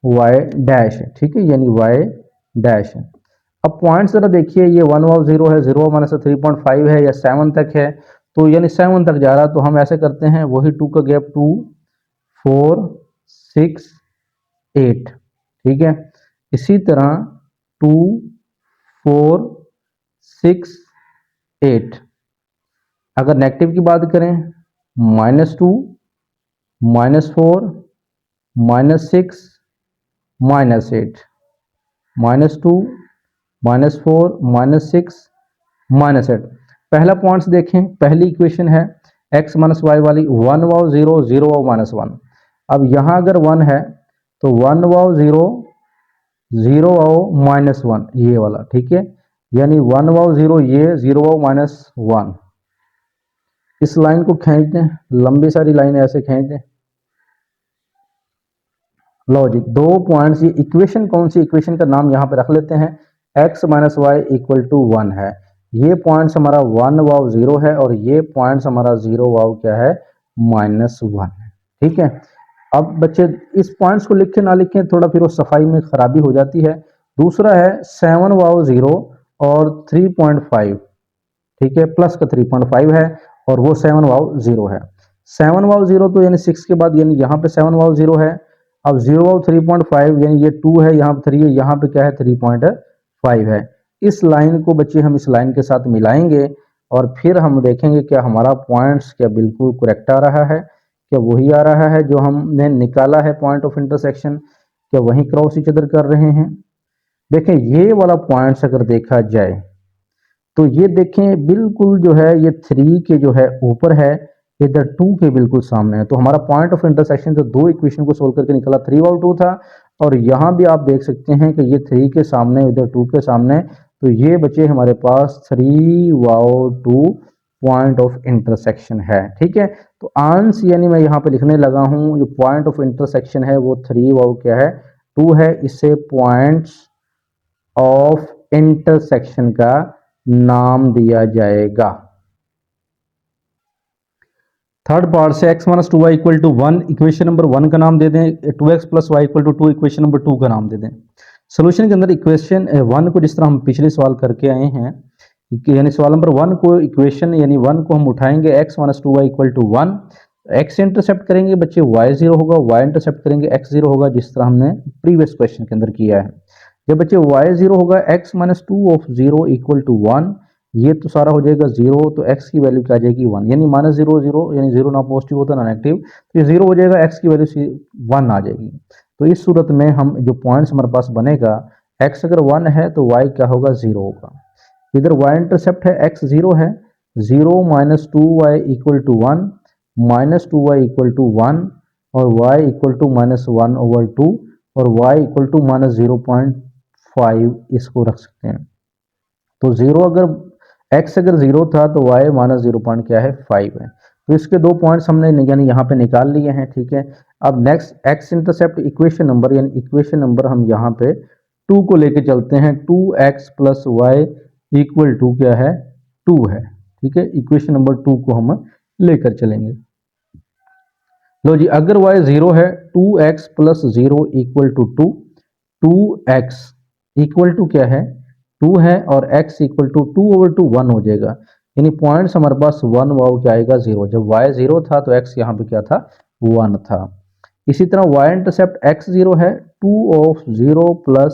y डैश है, ठीक है, यानी y डैश है। अब पॉइंट जरा देखिए, ये 1 वाव 0 है, 0 माइनस 3.5 है या 7 तक है, तो यानी 7 तक जा रहा, तो हम ऐसे करते हैं, वही 2 का गैप 2 4 6 8, ठीक है, इसी तरह 2 4 6 8। अगर नेगेटिव की बात करें, -2 -4 -6 -8, -2 -4 -6 -8। पहला पॉइंट्स देखें, पहली इक्वेशन है x माइनस वाई वाली, 1 वाव 0 0 वाव माइनस 1। अब यहाँ अगर 1 है तो 1 वाव 0 0 वाव माइनस 1, ये वाला, ठीक है, यानी 1 वाव 0 ये 0 वाव माइनस 1। इस लाइन को खींच दें, लंबी सारी लाइन ऐसे खींच दें। लॉजिक 2 पॉइंट्स, ये इक्वेशन कौन सी, इक्वेशन का नाम यहाँ पे रख लेते हैं, x minus Y equal to 1 है, ये पॉइंट्स हमारा 1 वाव 0 है और ये पॉइंट्स हमारा 0 वाव क्या है -1 है, ठीक है। अब बच्चे इस पॉइंट्स को लिखें ना लिखें, थोड़ा फिर वो सफाई में खराबी हो जाती है। दूसरा है 7 वाव 0 और 3.5, ठीक है, प्लस का 3.5 है और वो 7 वाव 0 है। 7 वाव 0 तो यानी 6 के बाद, यानी यहाँ पे 7 वाव 0 है। अब 0 वाव 3.5 यानी ये 2 है, यहाँ पे 3 है, यहाँ पे क्या है 3.5 है। इस लाइन को बच्चे हम इस लाइन के साथ मिलाएंगे और फिर हम देखेंगे क्या हमारा पॉइंट्स क्या बिल्कुल करेक्ट आ रहा है, क्या वही आ रहा है जो हमने निकाला है पॉइंट ऑफ इंटरसेक्शन, क्या वही क्रॉस ईच अदर कर रहे हैं। देखें ये वाला पॉइंट्स अगर देखा जाए तो ये देखें बिल्कुल जो है ये 3 के जो है ऊपर है, इधर 2 के बिल्कुल सामने है। तो हमारा पॉइंट ऑफ इंटरसेक्शन जो दो इक्वेशन को सोल्व करके निकला 3/2 था, और यहाँ भी आप देख सकते हैं कि ये 3 के सामने इधर 2 के सामने, तो ये बचे हमारे पास 3/2 पॉइंट ऑफ इंटरसेक्शन है। ठीक है, तो आंस यानी मैं यहाँ पे लिखने लगा हूँ जो पॉइंट ऑफ इंटरसेक्शन है वो 3/2 क्या है 2 है, इससे पॉइंट्स ऑफ इंटरसेक्शन का नाम दिया जाएगा। थर्ड पार्ट से x minus 2y equal to 1 equation number 1 का नाम दे दें, 2x plus Y equal to 2 equation number 2 का नाम दे दें। सोल्यूशन के अंदर इक्वेशन 1 को जिस तरह हम पिछले सवाल करके आए हैं, यानी सवाल नंबर 1 को इक्वेशन यानी 1 को हम उठाएंगे x minus 2y equal to 1, x intercept करेंगे बच्चे y 0 होगा, y इंटरसेप्ट करेंगे x 0 होगा, जिस तरह हमने प्रीवियस क्वेश्चन के अंदर किया है। जब बच्चे y 0 होगा x minus 2 of 0 equal to 1, ये तो सारा हो जाएगा 0, तो x की वैल्यू क्या आ जाएगी 1, यानी माइनस 0 0, यानी 0 ना पॉजिटिव होता ना नेगेटिव, तो ये 0 हो जाएगा, x की वैल्यू 1 आ जाएगी। तो इस सूरत में हम जो पॉइंट्स हमारे पास बनेगा, x अगर 1 है तो y क्या होगा 0 होगा। इधर y इंटरसेप्ट है x 0 है, 0 minus 2y equal to 1, minus 2y equal to 1, और y इक्वल टू माइनस 1/2, और y इक्वल टू माइनस 0.5 इसको रख सकते हैं। तो 0 अगर x अगर 0 था तो y माइनस 0 पॉइंट क्या है 5 है। तो इसके दो पॉइंट्स हमने यानी यहाँ पे निकाल लिए हैं। ठीक है, अब next x intercept equation number यानी इक्वेशन नंबर हम यहाँ पे 2 को लेके चलते हैं, 2x plus Y equal to क्या है 2 है। ठीक है, इक्वेशन नंबर 2 को हम लेकर चलेंगे। लो जी, अगर y 0 है 2x plus 0 equal to 2, 2x equal to क्या है 2 है, और x इक्वल टू 2/1 हो जाएगा, यानी पॉइंट्स हमारे पास 1 वाव क्या आएगा 0। जब y 0 था तो x यहाँ पे क्या था 1 था। इसी तरह y इंटरसेप्ट x 0 है, 2 ऑफ 0 प्लस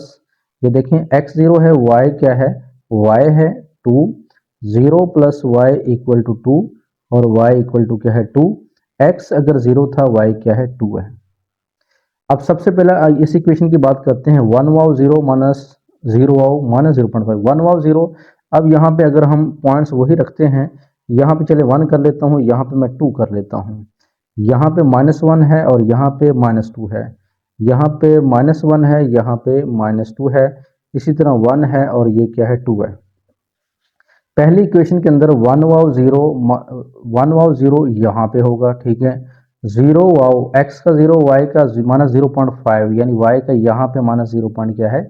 ये देखें x 0 है, y क्या है y है 2, 0 प्लस y इक्वल टू 2, और y इक्वल टू क्या है 2, x अगर 0 था y क्या है 2 है। अब सबसे पहले इस इक्वेशन की बात करते हैं, 1 वाव 0 माइनस 0 वाव माइनस 0.5, 1 वाव 0। अब यहाँ पे अगर हम पॉइंट्स वही रखते हैं, यहाँ पे चले 1 कर लेता हूँ, यहाँ पे मैं 2 कर लेता हूँ, यहाँ पे -1 है और यहाँ पे -2 है, यहाँ पे -1 है, यहाँ पे -2 है, इसी तरह 1 है और ये क्या है 2 है। पहली इक्वेशन के अंदर 1 वाव 0 यहाँ पे होगा। ठीक है, 0 वाव x का 0 y का माइनस 0.5, यानी y का यहाँ पे माइनस 0 पॉइंट क्या है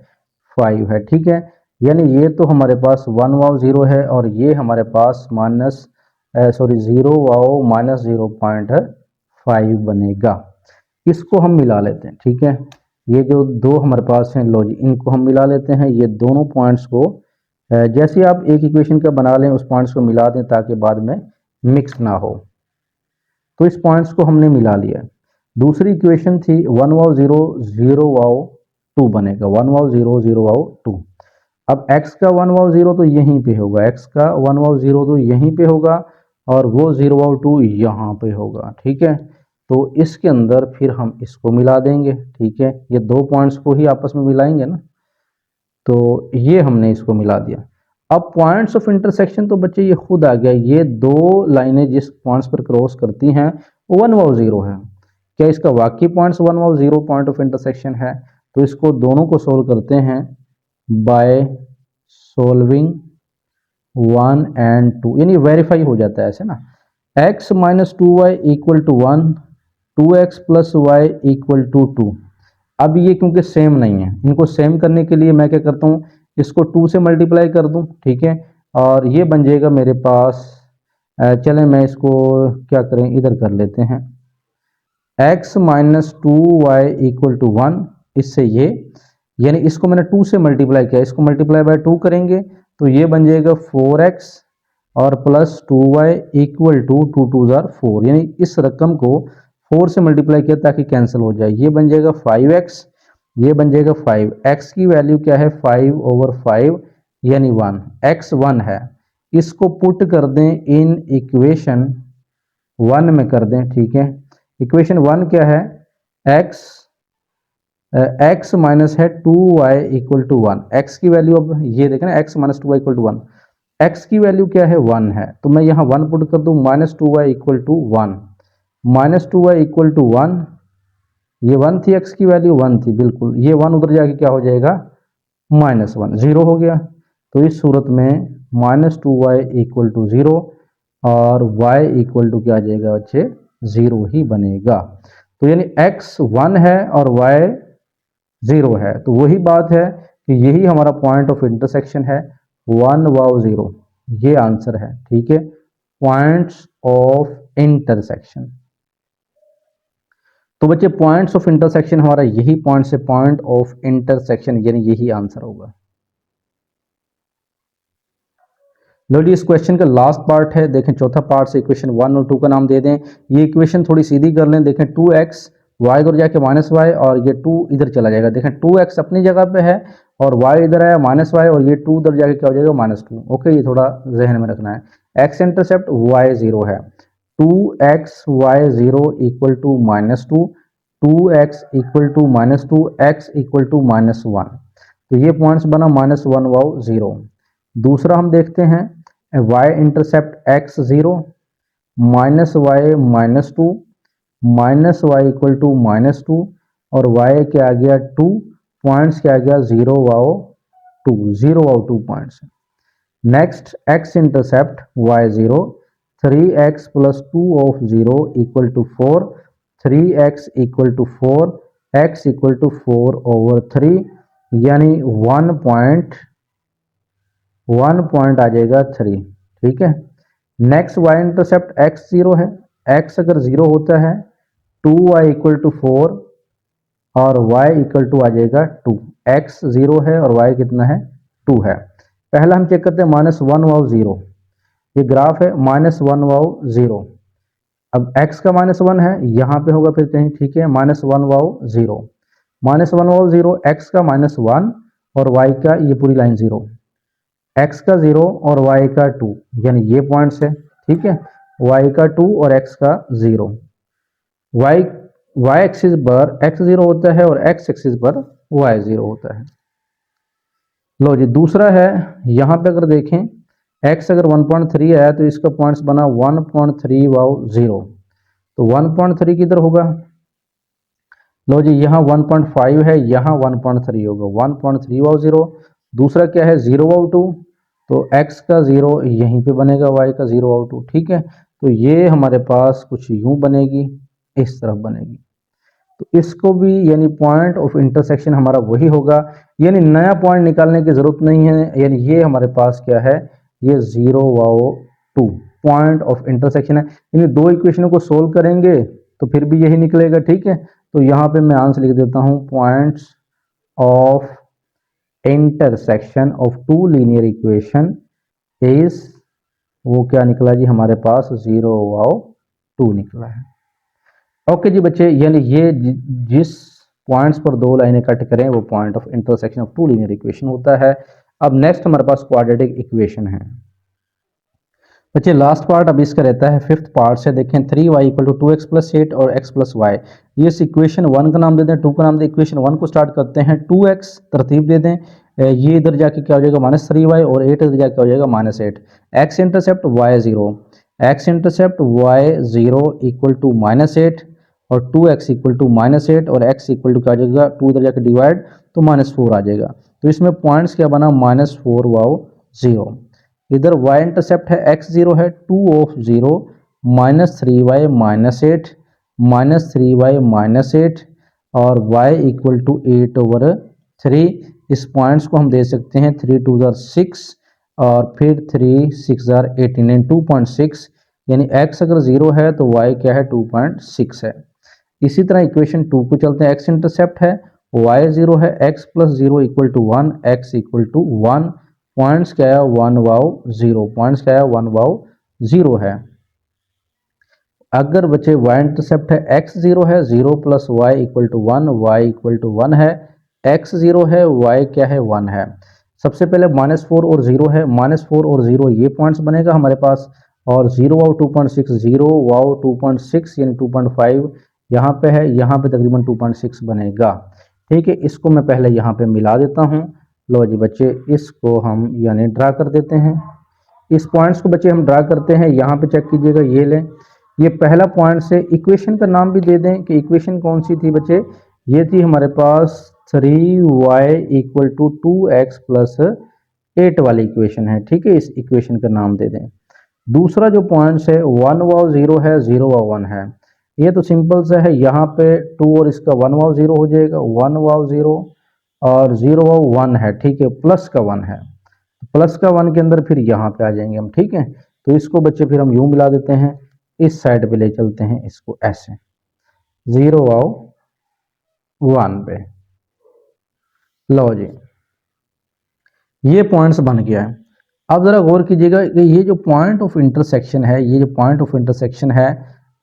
5 है। ठीक है, यानी ये तो हमारे पास 1 वाव 0 है और ये हमारे पास माइनस 0 वाव माइनस 0.5 बनेगा। इसको हम मिला लेते हैं। ठीक है, ये जो दो हमारे पास हैं लो जी, इनको हम मिला लेते हैं। ये दोनों पॉइंट्स को जैसे आप एक इक्वेशन का बना लें, उस पॉइंट्स को मिला दें ताकि बाद में मिक्स ना हो। तो इस पॉइंट्स को हमने मिला लिया। दूसरी इक्वेशन थी 1 वाव 0 0 वाव 2 बनेगा, 1 वाव 0 0 वाव 2। अब x का 1 वाव 0 तो यहीं पे होगा, x का 1 वाव 0 तो यहीं पे होगा, और वो 0 वाव 2 यहाँ पे होगा। ठीक है, तो इसके अंदर फिर हम इसको मिला देंगे। ठीक है, ये दो पॉइंट्स को ही आपस में मिलाएंगे ना, तो ये हमने इसको मिला दिया। अब पॉइंट्स ऑफ इंटरसेक्शन तो बच्चे ये खुद आ गया, ये दो लाइनें जिस पॉइंट्स पर क्रॉस करती हैं वो 1 वाव 0 है। क्या इसका वाकई points 1 wow 0 point of intersection है? तो इसको दोनों को सोल्व करते हैं बाय सोल्विंग 1 एंड 2, यानी वेरीफाई हो जाता है ऐसे ना। x minus 2y equal to 1, 2x plus Y equal to 2। अब ये क्योंकि सेम नहीं है, इनको सेम करने के लिए मैं क्या करता हूँ, इसको 2 से मल्टीप्लाई कर दूँ। ठीक है, और ये बन जाएगा मेरे पास, चलें मैं इसको क्या करें इधर कर लेते हैं, x minus 2y equal to 1, इससे ये यानी इसको मैंने 2 से मल्टीप्लाई किया, इसको मल्टीप्लाई बाय 2 करेंगे तो ये बन जाएगा 4x और plus 2y equal to 2 2 jar 4, यानी इस रकम को 4 से मल्टीप्लाई किया ताकि कैंसिल हो जाए। ये बन जाएगा 5x, ये बन जाएगा 5, x की वैल्यू क्या है 5/5 यानी 1, x 1 है। इसको पुट कर दें इन इक्वेशन 1 में कर दें। ठीक है, इक्वेशन 1 क्या है, x माइनस है 2y इक्वल टू 1, x की वैल्यू अब ये देखें ना, x minus 2y equal to 1, x की वैल्यू क्या है 1 है, तो मैं यहाँ 1 पुट कर दूँ, -2y equal to 1, -2y equal to 1, ये 1 थी, x की वैल्यू 1 थी, बिल्कुल ये 1 उधर जाके क्या हो जाएगा -1, 0 हो गया। तो इस सूरत में -2y इक्वल टू 0 और y इक्वल टू क्या आ जाएगा बच्चे 0 ही बनेगा। तो यानी x 1 है और y 0 है, तो वही बात है कि यही हमारा पॉइंट ऑफ इंटरसेक्शन है 1 वाव 0, ये आंसर है। ठीक है, पॉइंट्स ऑफ इंटरसेक्शन। तो बच्चे पॉइंट्स ऑफ इंटरसेक्शन हमारा यही पॉइंट से पॉइंट ऑफ इंटरसेक्शन, यानी यही आंसर होगा। लो जी, इस क्वेश्चन का लास्ट पार्ट है, देखें चौथा पार्ट से इक्वेशन 1 और 2 का नाम दे दें। ये इक्वेशन थोड़ी सीधी कर लें, देखें 2x, y इधर जाके -y और ये 2 इधर चला जाएगा। देखें 2x अपनी जगह पे है और y इधर आया -y और ये 2 इधर जाके क्या हो जाएगा -2। ओके, ये थोड़ा जहन में रखना है। x इंटरसेप्ट y 0 है, 2x y 0 equal to -2, 2x equal to -2, x equal to -1। तो ये पॉइंट्स बना -1 वाव 0। दूसरा हम देखते हैं y intercept x 0, -y -2, -y equal to -2 और y क्या आ गया 2, पॉइंट्स क्या आ गया 0 वाओ 2, 0 वाओ 2 points. Next x intercept y 0, 3x plus 2 of 0 equal to 4, 3x equal to 4, x equal to 4 over 3, यानी 1 पॉइंट आ जाएगा 3। ठीक है, नेक्स्ट y इंटरसेप्ट x 0 है, x अगर 0 होता है 2y इक्वल टू 4 और y इक्वल टू आ जाएगा 2, x 0 है और y कितना है 2 है। पहला हम चेक करते हैं -1 वाव 0, ये ग्राफ है -1 वाव 0। अब x का -1 है, यहाँ पे होगा फिर कहीं। ठीक है, -1 वाव 0, -1 वाव 0, x का -1 और y का ये पूरी लाइन 0, x का 0 और y का 2, यानी ये पॉइंट्स है। ठीक है, y का 2 और x का 0, y एक्सिस पर x 0 होता है और x एक्सिस पर y 0 होता है। लो जी, दूसरा है, यहाँ पे अगर देखें x अगर 1.3 आया तो इसका पॉइंट्स बना 1.3 वाव 0, तो 1.3 किधर होगा। लो जी, यहाँ 1.5 है, यहाँ 1.3 होगा, 1.3 वाव 0। दूसरा क्या है 0 वाव 2, तो x का 0 यहीं पे बनेगा, y का 0 वाव 2। ठीक है, तो ये हमारे पास कुछ यूं बनेगी, इस तरफ बनेगी। तो इसको भी यानी पॉइंट ऑफ इंटरसेक्शन हमारा वही होगा, यानी नया पॉइंट निकालने की जरूरत नहीं है। यानी ये हमारे पास क्या है, ये 0 वाओ 2 पॉइंट ऑफ इंटरसेक्शन है। यानी दो इक्वेशनों को सोल्व करेंगे तो फिर भी यही निकलेगा। ठीक है, तो यहाँ पे मैं आंसर लिख देता हूँ, points of intersection of two linear equation is, वो क्या निकला जी हमारे पास 0 वाओ 2 निकला है। ओके जी बच्चे, यानी ये जिस पॉइंट्स पर दो लाइनें कट करें वो point of intersection of two linear equation होता है। अब नेक्स्ट हमारे पास क्वाड्रेटिक इक्वेशन है। बच्चे लास्ट पार्ट अब इसका रहता है फिफ्थ पार्ट से, देखें 3y equal to 2x plus 8 और x प्लस वाई। ये इक्वेशन 1 का नाम दे दें, 2 का नाम दें। इक्वेशन 1 को स्टार्ट करते हैं, 2x तरतीब दे दें, ये इधर जाके क्या हो जाएगा -3y और 8 इधर जाके हो जाएगा -8। x intercept y 0, x intercept y 0 equal to -8 और 2x इक्वल टू -8 और x इक्वल टू क्या आ जाएगा 2 इधर जाके डिवाइड तो -4 आ जाएगा। तो इसमें पॉइंट्स क्या बना -4 वाओ 0। इधर y इंटरसेप्ट है x 0 है, 2 ऑफ 0 -3y -8 -3y -8 और y इक्वल टू 8 ओवर 3। इस पॉइंट्स को हम दे सकते हैं 3 2 6 और फिर 3 6 18 2.6, यानी x अगर 0 है तो y क्या है 2.6 है। इसी तरह इक्वेशन 2 को चलते हैं, x इंटरसेप्ट है, y 0 है, x plus 0 equal to 1, x equal to 1, points क्या है 1 वाओ 0, पॉइंट्स क्या है 1 वाओ 0 है। अगर बच्चे y इंटरसेप्ट है, x 0 है, 0 plus Y equal to 1, y equal to 1 है, x 0 है, y क्या है 1 है। सबसे पहले -4 और 0 है, -4 और 0 ये पॉइंट्स बनेगा हमारे पास, और 0 वाओ 2.6, 0 वाओ 2.6 यानी 2.5 यहाँ पे है, यहाँ पे तकरीबन 2.6 बनेगा। ठीक है, इसको मैं पहले यहाँ पे मिला देता हूँ। लो जी बच्चे, इसको हम यानी ड्रा कर देते हैं। इस पॉइंट्स को बच्चे हम ड्रा करते हैं, यहाँ पे चेक कीजिएगा, ये लें, ये पहला पॉइंट से इक्वेशन का नाम भी दे दें कि इक्वेशन कौन सी थी बच्चे, ये थी हमारे पास 3y equal to 2x plus 8 वाली इक्वेशन है, ठीक है, इस इक्वेशन का नाम दे दें। दूसरा जो पॉइंट्स है 1 वाव 0 है, 0 वाव 1 है, ये तो सिंपल सा है, यहाँ पे 2 और इसका 1 वाव 0 हो जाएगा, 1 वाव 0 और 0 वाव 1 है, ठीक है, प्लस का 1 है, प्लस का 1 के अंदर फिर यहाँ पे आ जाएंगे हम, ठीक है। तो इसको बच्चे फिर हम यूं मिला देते हैं, इस साइड पे ले चलते हैं इसको ऐसे, 0 वाव 1 पे, लो जी ये पॉइंट्स बन गया है। अब जरा गौर कीजिएगा कि ये जो पॉइंट ऑफ इंटरसेक्शन है, ये जो पॉइंट ऑफ इंटरसेक्शन है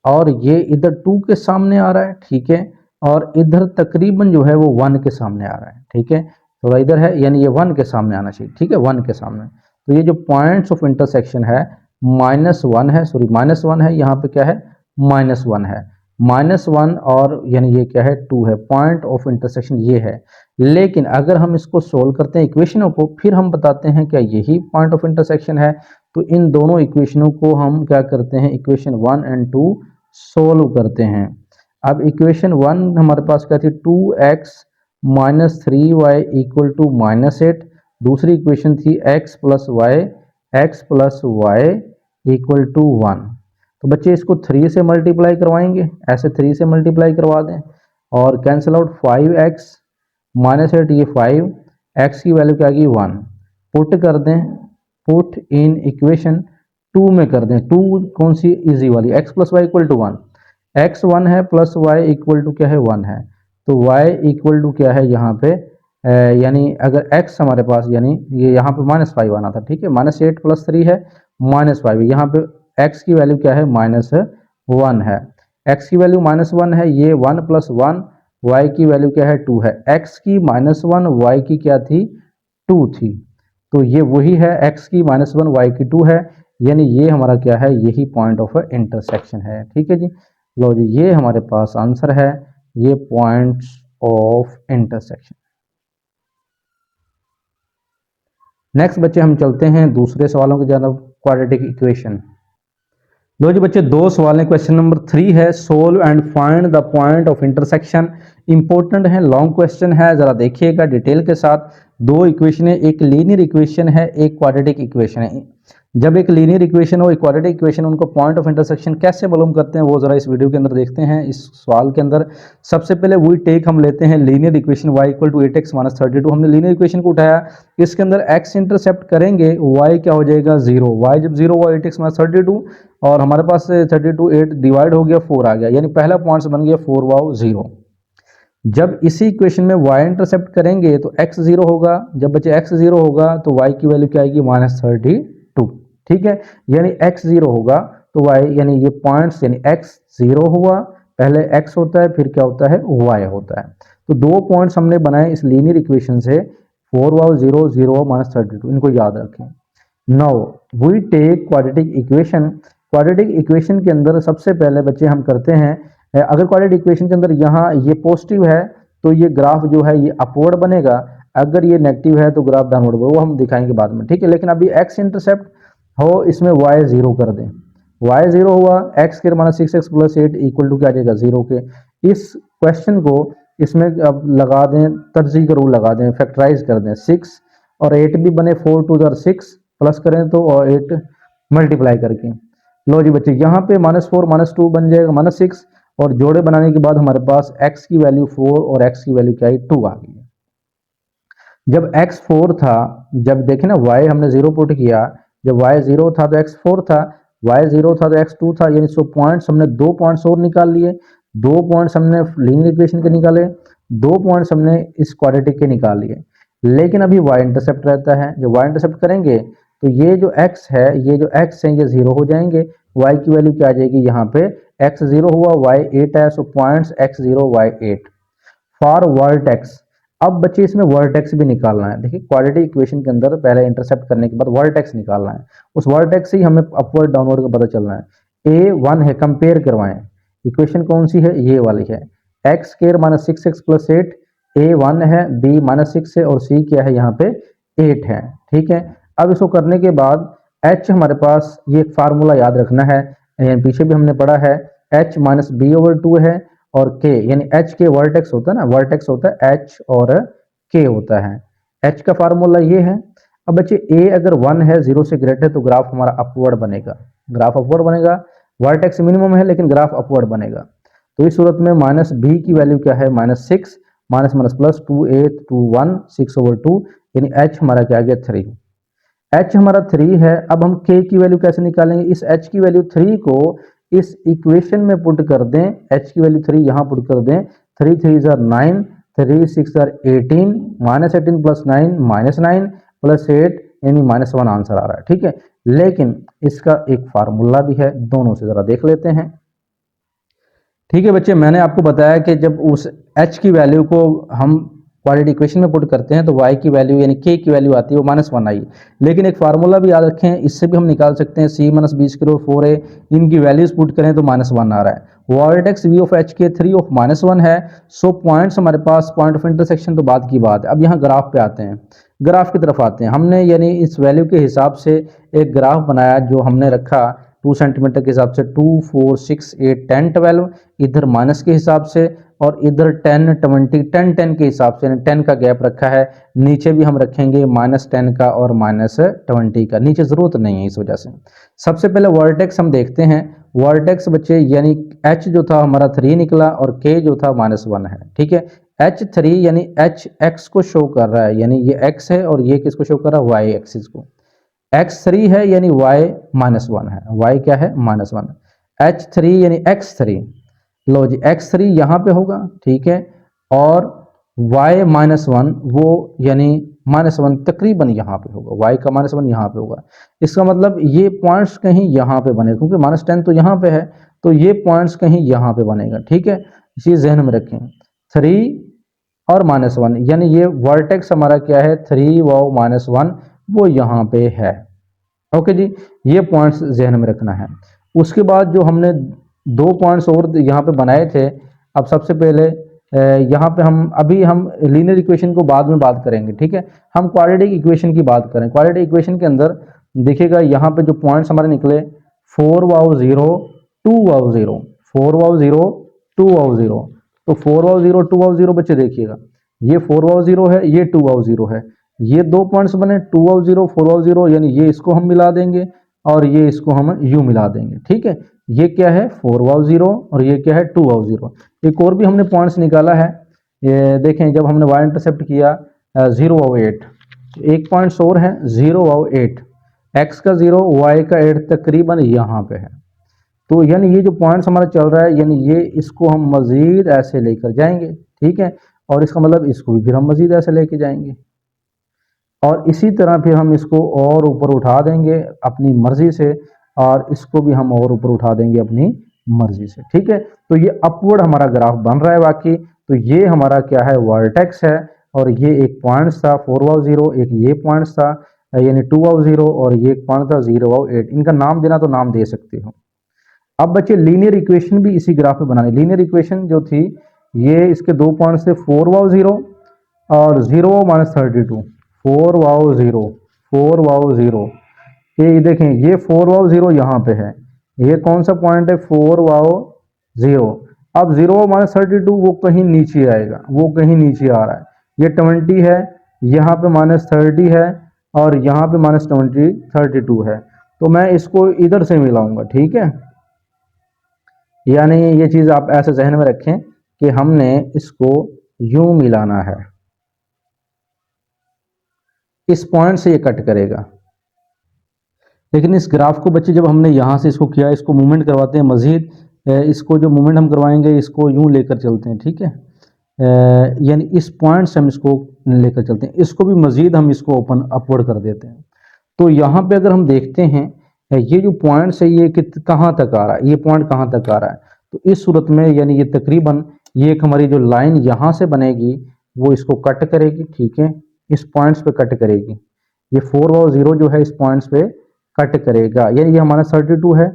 और ये इधर 2 के सामने आ रहा है, ठीक है, और इधर तकरीबन जो है वो 1 के सामने आ रहा है, ठीक है, थोड़ा इधर है, यानी ये 1 के सामने आना चाहिए, ठीक है, 1 के सामने। तो ये जो पॉइंट्स ऑफ इंटरसेक्शन है -1 है, सॉरी -1 है, यहाँ पे क्या है -1 है, -1 और यानी ये क्या है 2 है, पॉइंट ऑफ इंटरसेक्शन ये है। लेकिन अगर हम इसको सोल्व करते हैं इक्वेशनों को, फिर हम बताते हैं क्या यही पॉइंट ऑफ इंटरसेक्शन है, तो इन दोनों इक्वेशनों को हम क्या करते हैं, इक्वेशन 1 एंड 2 सोल्व करते हैं। अब इक्वेशन 1 हमारे पास क्या थी, 2x minus 3y equal to -8, दूसरी इक्वेशन थी x plus Y equal to 1। तो बच्चे इसको 3 से मल्टीप्लाई करवाएंगे, ऐसे 3 से मल्टीप्लाई करवा दें और कैंसिल आउट 5x -8, ये 5, x की वैल्यू क्या आ गई 1, पुट कर दें, पुट इन इक्वेशन 2 में कर दें, 2 कौन सी इजी वाली, x plus Y equal to 1, x 1 है प्लस y इक्वल टू क्या है 1 है, तो y इक्वल टू क्या है यहाँ पे यानी अगर x हमारे पास, यानी ये यहाँ पे -5 आना था, ठीक है, -8 प्लस 3 है -5, यहाँ पे x की वैल्यू क्या है -1 है, x की वैल्यू -1 है, ये 1 प्लस 1, y की वैल्यू क्या है 2 है, x की -1 y की क्या थी 2 थी, तो ये वही है, x की -1 y की 2 है, यानी ये हमारा क्या है, यही पॉइंट ऑफ इंटरसेक्शन है, ठीक है जी। लो जी ये हमारे पास आंसर है, ये पॉइंट्स ऑफ इंटरसेक्शन। नेक्स्ट बच्चे हम चलते हैं दूसरे सवालों की जानब, क्वाड्रेटिक इक्वेशन। लो जी बच्चे दो सवाल हैं, क्वेश्चन नंबर 3 है, solve and find the point of intersection. Important है, लॉन्ग क्वेश्चन है, जरा देखिएगा डिटेल के साथ। दो इक्वेशन है, एक लीनियर इक्वेशन है, एक क्वाड्रेटिक इक्वेशन है। जब एक लीनियर इक्वेशन हो, एक क्वाड्रेटिक इक्वेशन, उनको पॉइंट ऑफ इंटरसेक्शन कैसे मालूम करते हैं वो जरा इस वीडियो के अंदर देखते हैं। इस सवाल के अंदर सबसे पहले वही टेक हम लेते हैं, linear equation y equal to 8x minus 32, हमने लीनियर इक्वेशन को उठाया, इसके अंदर x इंटरसेप्ट करेंगे, y क्या हो जाएगा 0, y जब 0 हुआ 8x माइनस 32 और हमारे पास 32 8 डिवाइड हो गया 4 आ गया, यानी पहला पॉइंट बन गया 4 वाव 0। जब इसी इक्वेशन में y इंटरसेप्ट करेंगे तो x 0 होगा, जब बच्चे x 0 होगा तो y की वैल्यू क्या आएगी -32, ठीक है, यानी x 0 होगा तो y, यानी ये पॉइंट्स, यानी x 0 हुआ, पहले x होता है फिर क्या होता है y होता है। तो दो पॉइंट्स हमने बनाए इस लीनियर इक्वेशन से, 4 वाव 0 0 -32, इनको याद रखें। Now we take quadratic equation. Quadratic equation के अंदर सबसे पहले बच्चे हम करते हैं, अगर क्वाड्रेटिक इक्वेशन के अंदर यहाँ ये पॉजिटिव है तो ये ग्राफ जो है ये अपवर्ड बनेगा, अगर ये नेगेटिव है तो ग्राफ डाउनवर्ड, वो हम दिखाएंगे बाद में, ठीक है। लेकिन अभी x इंटरसेप्ट हो, इसमें y 0 कर दें, y 0 हुआ, x के -6x प्लस 8 इक्वल टू क्या आ जाएगा 0 के। इस क्वेश्चन को इसमें अब लगा दें, तरजीह का रूल लगा दें, फैक्टराइज कर दें, 6 और 8 भी बने, 4 2 6 प्लस करें तो, और 8 मल्टीप्लाई करके। लो जी बच्चे यहाँ पे -4 -2 बन जाएगा -6, और जोड़े बनाने के बाद हमारे पास x की वैल्यू 4 और x की वैल्यू क्या है 2 आ गई। जब x 4 था, जब देखें ना y हमने 0 पुट किया, जब y 0 था तो x 4 था, y 0 था तो x 2 था, यानी सो पॉइंट्स हमने 2 पॉइंट्स और निकाल लिए, 2 पॉइंट्स हमने लीनियर इक्वेशन के निकाले, 2 पॉइंट्स हमने इस क्वाड्रेटिक के निकाल लिए। लेकिन अभी y इंटरसेप्ट रहता है, जब y इंटरसेप्ट करेंगे तो ये जो x है, ये जो x है ये 0 हो जाएंगे, y की वैल्यू क्या आ जाएगी, यहाँ पे x 0 हुआ, y 8 है, so points x 0 y 8 for vertex. अब बच्चे इसमें वर्टेक्स भी निकालना है। देखिए क्वाड्रेटिक इक्वेशन के अंदर पहले इंटरसेप्ट करने के बाद वर्टेक्स निकालना है, उस वर्टेक्स से ही हमें अपवर्ड डाउनवर्ड का पता चलना है। a 1 है, कंपेयर करवाएं, इक्वेशन कौन सी है, ये वाली है, x square -6x plus 8, a 1 है, b -6 है और c क्या है यहाँ पे 8 है, ठीक है। अब इसको करने के बाद एच हमारे पास, ये एक फार्मूला याद रखना है, यानी पीछे भी हमने पढ़ा है, H minus B over two है, और के यानी एच के वर्टेक्स होता है ना, वर्टेक्स होता है एच और के होता है। एच का फार्मूला ये है। अब बच्चे ए अगर 1 है, 0 से ग्रेटर है, तो ग्राफ हमारा अपवर्ड बनेगा, ग्राफ अपवर्ड बनेगा। वर्टेक्स मिनिमम है लेकिन ग्राफ अपवर्ड बनेगा। तो इस सूरत में माइनस बी की वैल्यू क्या है, -6, माइनस माइनस प्लस 2 8 2 1 6 ओवर 2, यानी एच हमारा क्या आ गया 3। एच हमारा 3 है। अब हम के की वैल्यू कैसे निकालेंगे, इस एच की वैल्यू 3 को इस इक्वेशन में पुट कर दें, एच की वैल्यू 3 यहां पुट कर दें, 3 3 जार 9, 3 6 जार 18, -18 प्लस 9 -9 प्लस 8 यानी -1 आंसर आ रहा है। ठीक है, लेकिन इसका एक फार्मूला भी है, दोनों से जरा देख लेते हैं। ठीक है बच्चे, मैंने आपको बताया कि जब उस h की वैल्यू को हम क्वाड्रेटिक इक्वेशन में पुट करते हैं तो y की वैल्यू यानी k की वैल्यू आती है वो -1 आई। लेकिन एक फार्मूला भी याद रखें, इससे भी हम निकाल सकते हैं, c minus B square 4a, इनकी वैल्यूज पुट करें तो -1 आ रहा है। वर्टेक्स v ऑफ h के 3 ऑफ -1 है। सो पॉइंट्स हमारे पास, पॉइंट ऑफ इंटरसेक्शन तो बाद की बात है। अब यहाँ ग्राफ पे आते हैं, ग्राफ की तरफ आते हैं। हमने यानी इस वैल्यू के हिसाब से एक ग्राफ बनाया जो हमने रखा 2 सेंटीमीटर के हिसाब से, 2 4 6 8 10 12, इधर माइनस के हिसाब से, और इधर 10 20 10 10 के हिसाब से, 10 का गैप रखा है। नीचे भी हम रखेंगे -10 का और -20 का, नीचे जरूरत नहीं है इस वजह से। सबसे पहले वर्टेक्स हम देखते हैं। वर्टेक्स बच्चे यानी h जो था हमारा 3 निकला और k जो था -1 है। ठीक है, h3 यानी h x को शो कर रहा है, यानी ये x है और ये किसको शो कर रहा है, y एक्सिस को। x3 है यानी y -1 है, y क्या है -1, h3 यानी x3, लो जी x3 यहाँ पे होगा। ठीक है, और y -1 वो यानी -1 तकरीबन यहाँ पे होगा, y का -1 यहाँ पे होगा। इसका मतलब ये पॉइंट्स कहीं यहाँ पे बने, क्योंकि -10 तो यहाँ पे है, तो ये पॉइंट्स कहीं यहाँ पे बनेगा। ठीक है, इसी जहन में रखें, 3 और -1 यानी ये वर्टेक्स हमारा क्या है, 3 व -1 वो यहाँ पे है। ओके जी, ये पॉइंट्स जहन में रखना है। उसके बाद जो हमने 2 पॉइंट्स और यहाँ पे बनाए थे, अब सबसे पहले यहाँ पे हम लीनियर इक्वेशन को बाद में बात करेंगे। ठीक है, हम क्वाड्रेटिक इक्वेशन की बात करें। क्वाड्रेटिक इक्वेशन के अंदर देखिएगा यहाँ पे जो पॉइंट्स हमारे निकले, 4 वाव 0 2 वाव 0, 4 वाव 0 2 वाव 0, तो 4 वाव 0 2 वाव 0 बच्चे देखिएगा, ये 4 वाव 0 है, ये 2 वाव 0 है, ये 2 पॉइंट्स बने 2 वाव 0 4 वाव 0, यानी ये इसको हम मिला देंगे और ये इसको हम यू मिला देंगे। ठीक है, ये क्या है 4 वाव 0 और ये क्या है 2 वाव 0। एक और भी हमने पॉइंट्स निकाला है, ये देखें, जब हमने y इंटरसेप्ट किया 0 वाव 8, एक पॉइंट्स और है 0 वाव 8, x का 0 y का 8 तकरीबन यहाँ पे है। तो यानी ये जो पॉइंट्स हमारा चल रहा है, यानी ये इसको हम मजीद ऐसे लेकर जाएंगे। ठीक है, और इसका मतलब इसको भी फिर हम मजीद ऐसे लेके जाएंगे, और इसी तरह फिर हम इसको और ऊपर उठा देंगे अपनी मर्जी से, और इसको भी हम और ऊपर उठा देंगे अपनी मर्जी से। ठीक है, तो ये अपवर्ड हमारा ग्राफ बन रहा है बाकी। तो ये हमारा क्या है, वर्टेक्स है, और ये एक पॉइंट था 4 वाव 0, एक ये पॉइंट था यानी 2 वाव 0, और ये एक पॉइंट था 0 वाव 8। इनका नाम देना तो नाम दे सकते हो। अब बच्चे लीनियर इक्वेशन भी इसी ग्राफ में बनाने। लीनियर इक्वेशन जो थी, ये इसके 2 पॉइंट्स थे 4 वाव 0 और 0 वाव -32, 4 वाव 0 4 वाव 0, ये देखें, ये 4 वाव 0 यहाँ पे है, ये कौन सा पॉइंट है 4 वाव 0। अब 0 वाव -32 वो कहीं नीचे आएगा, वो कहीं नीचे आ रहा है, ये 20 है, यहाँ पे -30 है, और यहाँ पे -20 32 है, तो मैं इसको इधर से मिलाऊंगा। ठीक है, यानी ये चीज़ आप ऐसे जहन में रखें कि हमने इसको यूं मिलाना है, इस पॉइंट से ये कट करेगा। लेकिन इस ग्राफ को बच्चे जब हमने यहाँ से इसको किया, इसको मूवमेंट करवाते हैं मजीद, इसको जो मूवमेंट हम करवाएंगे इसको यूं लेकर चलते हैं। ठीक है, यानी इस पॉइंट से हम इसको लेकर चलते हैं, इसको भी मजीद हम इसको ओपन अपवर्ड कर देते हैं। तो यहाँ पे अगर हम देखते हैं ये जो पॉइंट्स है ये कहाँ तक आ रहा है, ये पॉइंट कहाँ तक आ रहा है, तो इस सूरत में यानी ये तकरीबन ये एक हमारी जो लाइन यहाँ से बनेगी वो इसको कट करेगी। ठीक है, इस पॉइंट्स पे कट करेगी, ये 4 वाव 0 जो है इस पॉइंट्स पे कट करेगा, यानी ये हमारा 32 है,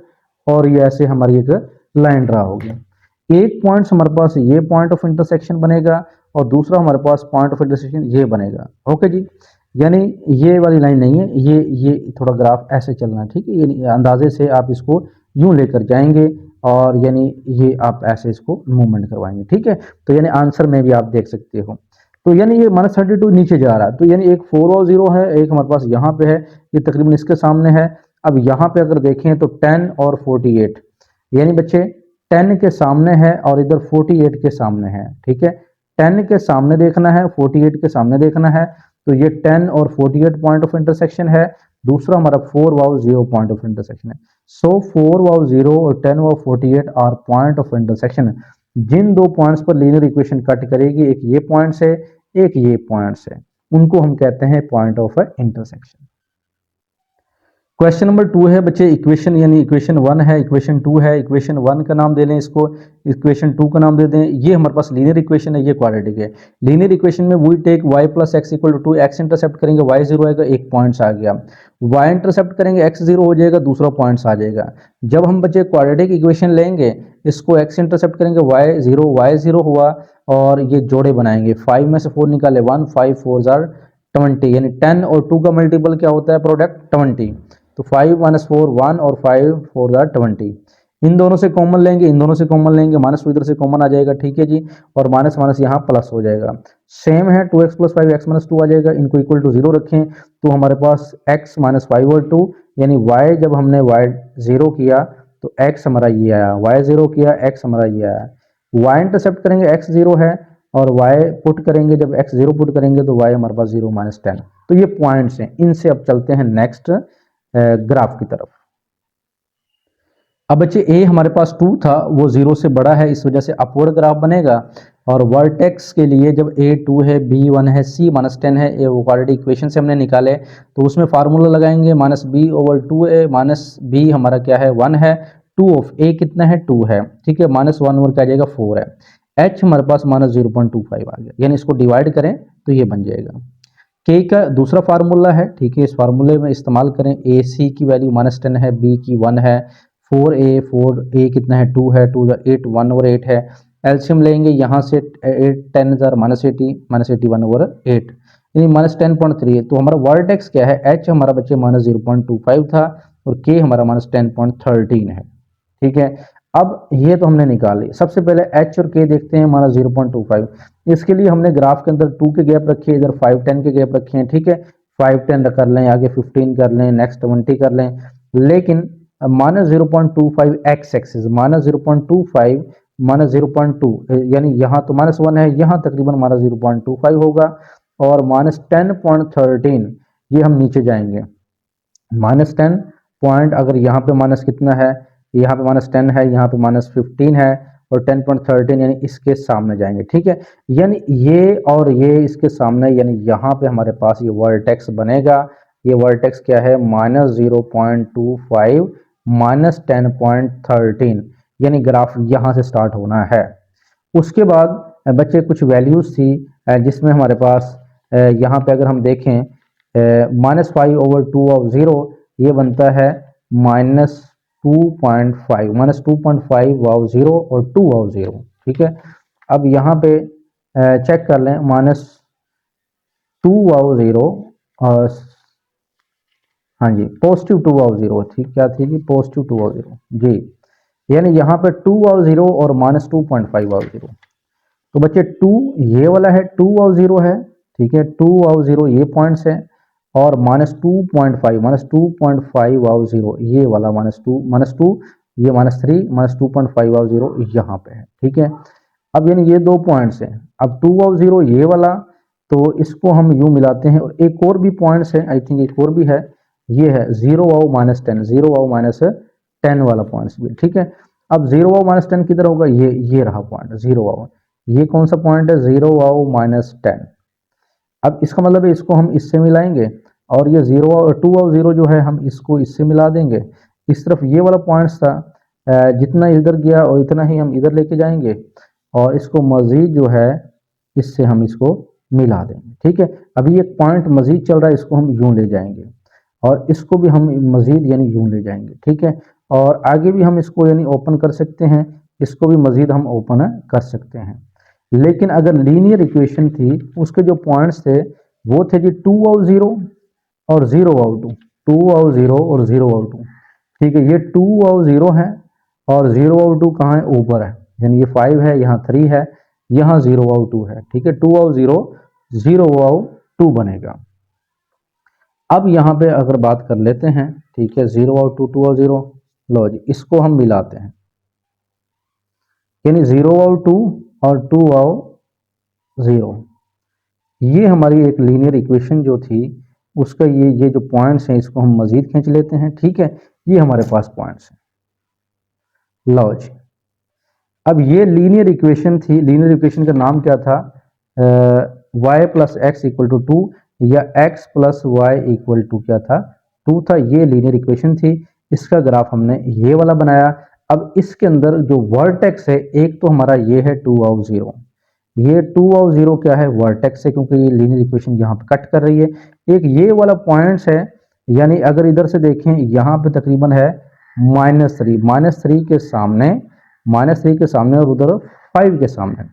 और ये ऐसे हमारी एक लाइन ड्रा होगी। एक पॉइंट हमारे पास ये पॉइंट ऑफ इंटरसेक्शन बनेगा, और दूसरा हमारे पास पॉइंट ऑफ इंटरसेक्शन ये बनेगा। ओके जी, यानी ये वाली लाइन नहीं है, ये थोड़ा ग्राफ ऐसे चलना है, ठीक है। यानी अंदाजे से आप इसको यूं लेकर जाएंगे और यानी ये आप ऐसे इसको मूवमेंट करवाएंगे, ठीक है। तो यानी आंसर में भी आप देख सकते हो। तो यानी ये -32 नीचे जा रहा है, तो यानी एक 4 और 0 है, एक हमारे पास यहाँ पे है, ये तकरीबन इसके सामने है। अब यहाँ पे अगर देखें तो 10 और 48, यानी बच्चे 10 के सामने है और इधर 48 के सामने है, ठीक है। 10 के सामने देखना है, 48 के सामने देखना है, तो ये 10 और 48 पॉइंट ऑफ इंटरसेक्शन है। दूसरा हमारा 4 वाव 0 पॉइंट ऑफ इंटरसेक्शन है। सो 4 वाव 0 और 10 वाव 48 आर पॉइंट ऑफ इंटरसेक्शन। जिन दो पॉइंट्स पर लीनियर इक्वेशन कट करेगी, एक ये पॉइंट से, एक ये पॉइंट से, उनको हम कहते हैं point of intersection. Question number 2 है बच्चे, इक्वेशन यानी इक्वेशन 1 है, इक्वेशन 2 है। इक्वेशन 1 का नाम दे लें इसको, इक्वेशन 2 का नाम दे दें। ये हमारे पास लीनियर इक्वेशन है, ये क्वाड्रेटिक है। लीनियर इक्वेशन में we take y plus X equal to 2, X intercept करेंगे y 0 आएगा, एक पॉइंट्स आ गया। y इंटरसेप्ट करेंगे x 0 हो जाएगा, दूसरा पॉइंट्स आ जाएगा। जब हम बच्चे क्वाड्रेटिक इक्वेशन लेंगे, इसको x इंटरसेप्ट करेंगे y 0 हुआ और ये जोड़े बनाएंगे। 5 में से 4 निकाले 1, 5 4 जार 20, यानी 10 और 2 का मल्टीपल क्या होता है, प्रोडक्ट 20। तो 5 - 4 1 और 5 4 जार 20। इन दोनों से कॉमन लेंगे, इन दोनों से कॉमन लेंगे, -2 इधर से कॉमन आ जाएगा, ठीक है जी। और माइनस माइनस यहाँ प्लस हो जाएगा। सेम है 2x + 5 x - 2 आ जाएगा। इनको इक्वल टू 0 रखें तो हमारे पास x - 5 और 2, यानी y जब हमने y 0 किया तो x हमारा ये आया, y 0 किया x हमारा ये आया। y इंटरसेप्ट करेंगे x 0 है और y पुट करेंगे, जब x 0 पुट करेंगे तो y हमारे पास 0 - 10। तो ये पॉइंट्स हैं, इनसे अब चलते हैं नेक्स्ट ग्राफ की तरफ। अब बच्चे ए हमारे पास 2 था, वो 0 से बड़ा है, इस वजह से अपवर्ड ग्राफ बनेगा। और वर्टेक्स के लिए जब a 2 है, b 1 है, c -10 है, ये वो क्वाड्रेटिक इक्वेशन से हमने निकाले, तो उसमें फार्मूला लगाएंगे -b/2a -b हमारा क्या है 1 है, 2 ऑफ a कितना है 2 है, ठीक है। -1 और क्या आ जाएगा 4 है। h हमारे पास -0.25 आ गया, यानी इसको डिवाइड करें तो ये बन जाएगा। k का दूसरा फार्मूला है, ठीक है, इस फार्मूले में इस्तेमाल करें। a c की वैल्यू -10 है, b की 1 है, 4a कितना है 2 है, 2 8 1 और 8 है। एल्शियम लेंगे यहाँ से 8 10 -80 -81 और 8, यानी -10.3 है। तो हमारा वर्टेक्स क्या है, h हमारा बच्चे -0.25 था और k हमारा -10.13 है, ठीक है। अब ये तो हमने निकाली। सबसे पहले h और k देखते हैं, -0.25। इसके लिए हमने ग्राफ के अंदर 2 के गैप रखे, इधर 5 10 के गैप रखे हैं, ठीक है। 5 10 कर लें, आगे 15 कर लें, नेक्स्ट 20 कर लें। लेकिन -0.25 एक्स एक्सिस, -0.25 -0.2, यानी यहाँ तो -1 है, यहाँ तकरीबन -0.25 होगा। और -10.13 ये हम नीचे जाएंगे। -10 पॉइंट, अगर यहाँ पे माइनस कितना है, यहाँ पे -10 है, यहाँ पे -15 है और 10.13 यानी इसके सामने जाएंगे, ठीक है। यानी ये और ये इसके सामने, यानी यहाँ पे हमारे पास ये वर्टेक्स बनेगा। ये वर्टेक्स क्या है, -0.25 -10.13, यानी ग्राफ यहाँ से स्टार्ट होना है। उसके बाद बच्चे कुछ वैल्यूज थी जिसमें हमारे पास यहाँ पे अगर हम देखें -5/2 ऑफ 0 ये बनता है -2.5 -2.5 वाव 0 और 2 वाव 0, ठीक है। अब यहाँ पे चेक कर लें, -2 वाव 0 और हाँ जी +2 वाव 0, ठीक, क्या थी जी, +2 वाव 0 जी, यानी यहाँ पे 2 वाव 0 और -2.5 वाव 0। तो बच्चे 2 ये वाला है, 2 वाव 0 है, ठीक है, 2 वाव 0 ये पॉइंट्स है और -2.5 वाव 0 ये वाला -2 ये -3 -2.5 वाव 0 यहाँ पे है, ठीक है। अब यानी ये दो पॉइंट्स हैं। अब 2 वाव 0 ये वाला, तो इसको हम यूं मिलाते हैं। और एक और भी पॉइंट्स है, आई थिंक एक और भी है, ये है 0 वाव -10, 0 वाव -10 वाला पॉइंट्स भी, ठीक है। अब 0 वाव -10 किधर होगा, ये रहा पॉइंट 0 वाव, ये कौन सा पॉइंट है, 0 वाव -10। अब इसका मतलब है इसको हम इससे मिलाएंगे और ये 2 वाव 0 जो है हम इसको इससे मिला देंगे। इस तरफ ये वाला पॉइंट्स था, जितना इधर गया और इतना ही हम इधर लेके जाएंगे और इसको मजीद जो है इससे हम इसको मिला देंगे, ठीक है। अभी एक पॉइंट मजीद चल रहा है, इसको हम यूं ले जाएंगे और इसको भी हम मजीद यानी यूं ले जाएंगे, ठीक है। और आगे भी हम इसको यानी ओपन कर सकते हैं, इसको भी मजीद हम ओपन कर सकते हैं। लेकिन अगर लीनियर इक्वेशन थी, उसके जो पॉइंट्स थे वो थे जी 2 और 0 और 0 और 2, 2 और 0 और 0 और 2। ठीक है, ये 2 और 0 है और 0 और 2 कहाँ है, ऊपर है, यानी ये 5 है, यहाँ 3 है, यहाँ 0 और 2 है। ठीक है, 2 और 0, 0 और 2 बनेगा। अब यहाँ पे अगर बात कर लेते हैं, ठीक है, 0 और 2, 2 और 0, लो जी इसको हम मिलाते हैं, यानी 0 और 2 और 2 और 0, ये हमारी एक लीनियर इक्वेशन जो थी उसका ये जो पॉइंट्स हैं इसको हम मजीद खींच लेते हैं। ठीक है, ये हमारे पास पॉइंट्स हैं। लो जी, अब ये लीनियर इक्वेशन थी, लीनियर इक्वेशन का नाम क्या था, y plus X equal to 2 या x plus Y equal to क्या था, 2 था। ये लीनियर इक्वेशन थी, इसका ग्राफ हमने ये वाला बनाया। अब इसके अंदर जो वर्टेक्स है, एक तो हमारा ये है 2 और 0, ये 2 और 0 क्या है, वर्टेक्स है, क्योंकि ये लीनियर इक्वेशन यहाँ पे कट कर रही है। एक ये वाला पॉइंट्स है, यानी अगर इधर से देखें यहाँ पे तकरीबन है -3, -3 के सामने, -3 के सामने और उधर 5 के सामने,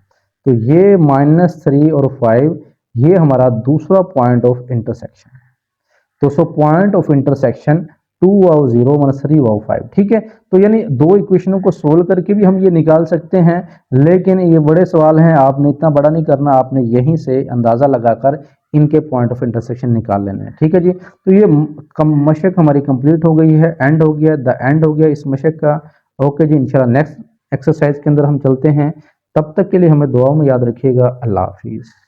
तो ये -3 और 5 ये हमारा दूसरा पॉइंट ऑफ इंटरसेक्शन है। तो सो पॉइंट ऑफ इंटरसेक्शन 2 और 0 माइनस 3 और 5। ठीक है, तो यानी दो इक्वेशनों को सोल्व करके भी हम ये निकाल सकते हैं, लेकिन ये बड़े सवाल हैं, आपने इतना बड़ा नहीं करना, आपने यहीं से अंदाजा लगाकर इनके पॉइंट ऑफ इंटरसेक्शन निकाल लेने हैं। ठीक है जी, तो ये मशक हमारी कंप्लीट हो गई है, एंड हो गया, द एंड हो गया इस मशक का। ओके जी, इंशाल्लाह नेक्स्ट एक्सरसाइज के अंदर हम चलते हैं, तब तक के लिए हमें दुआओं में याद रखिएगा। अल्लाह हाफिज़।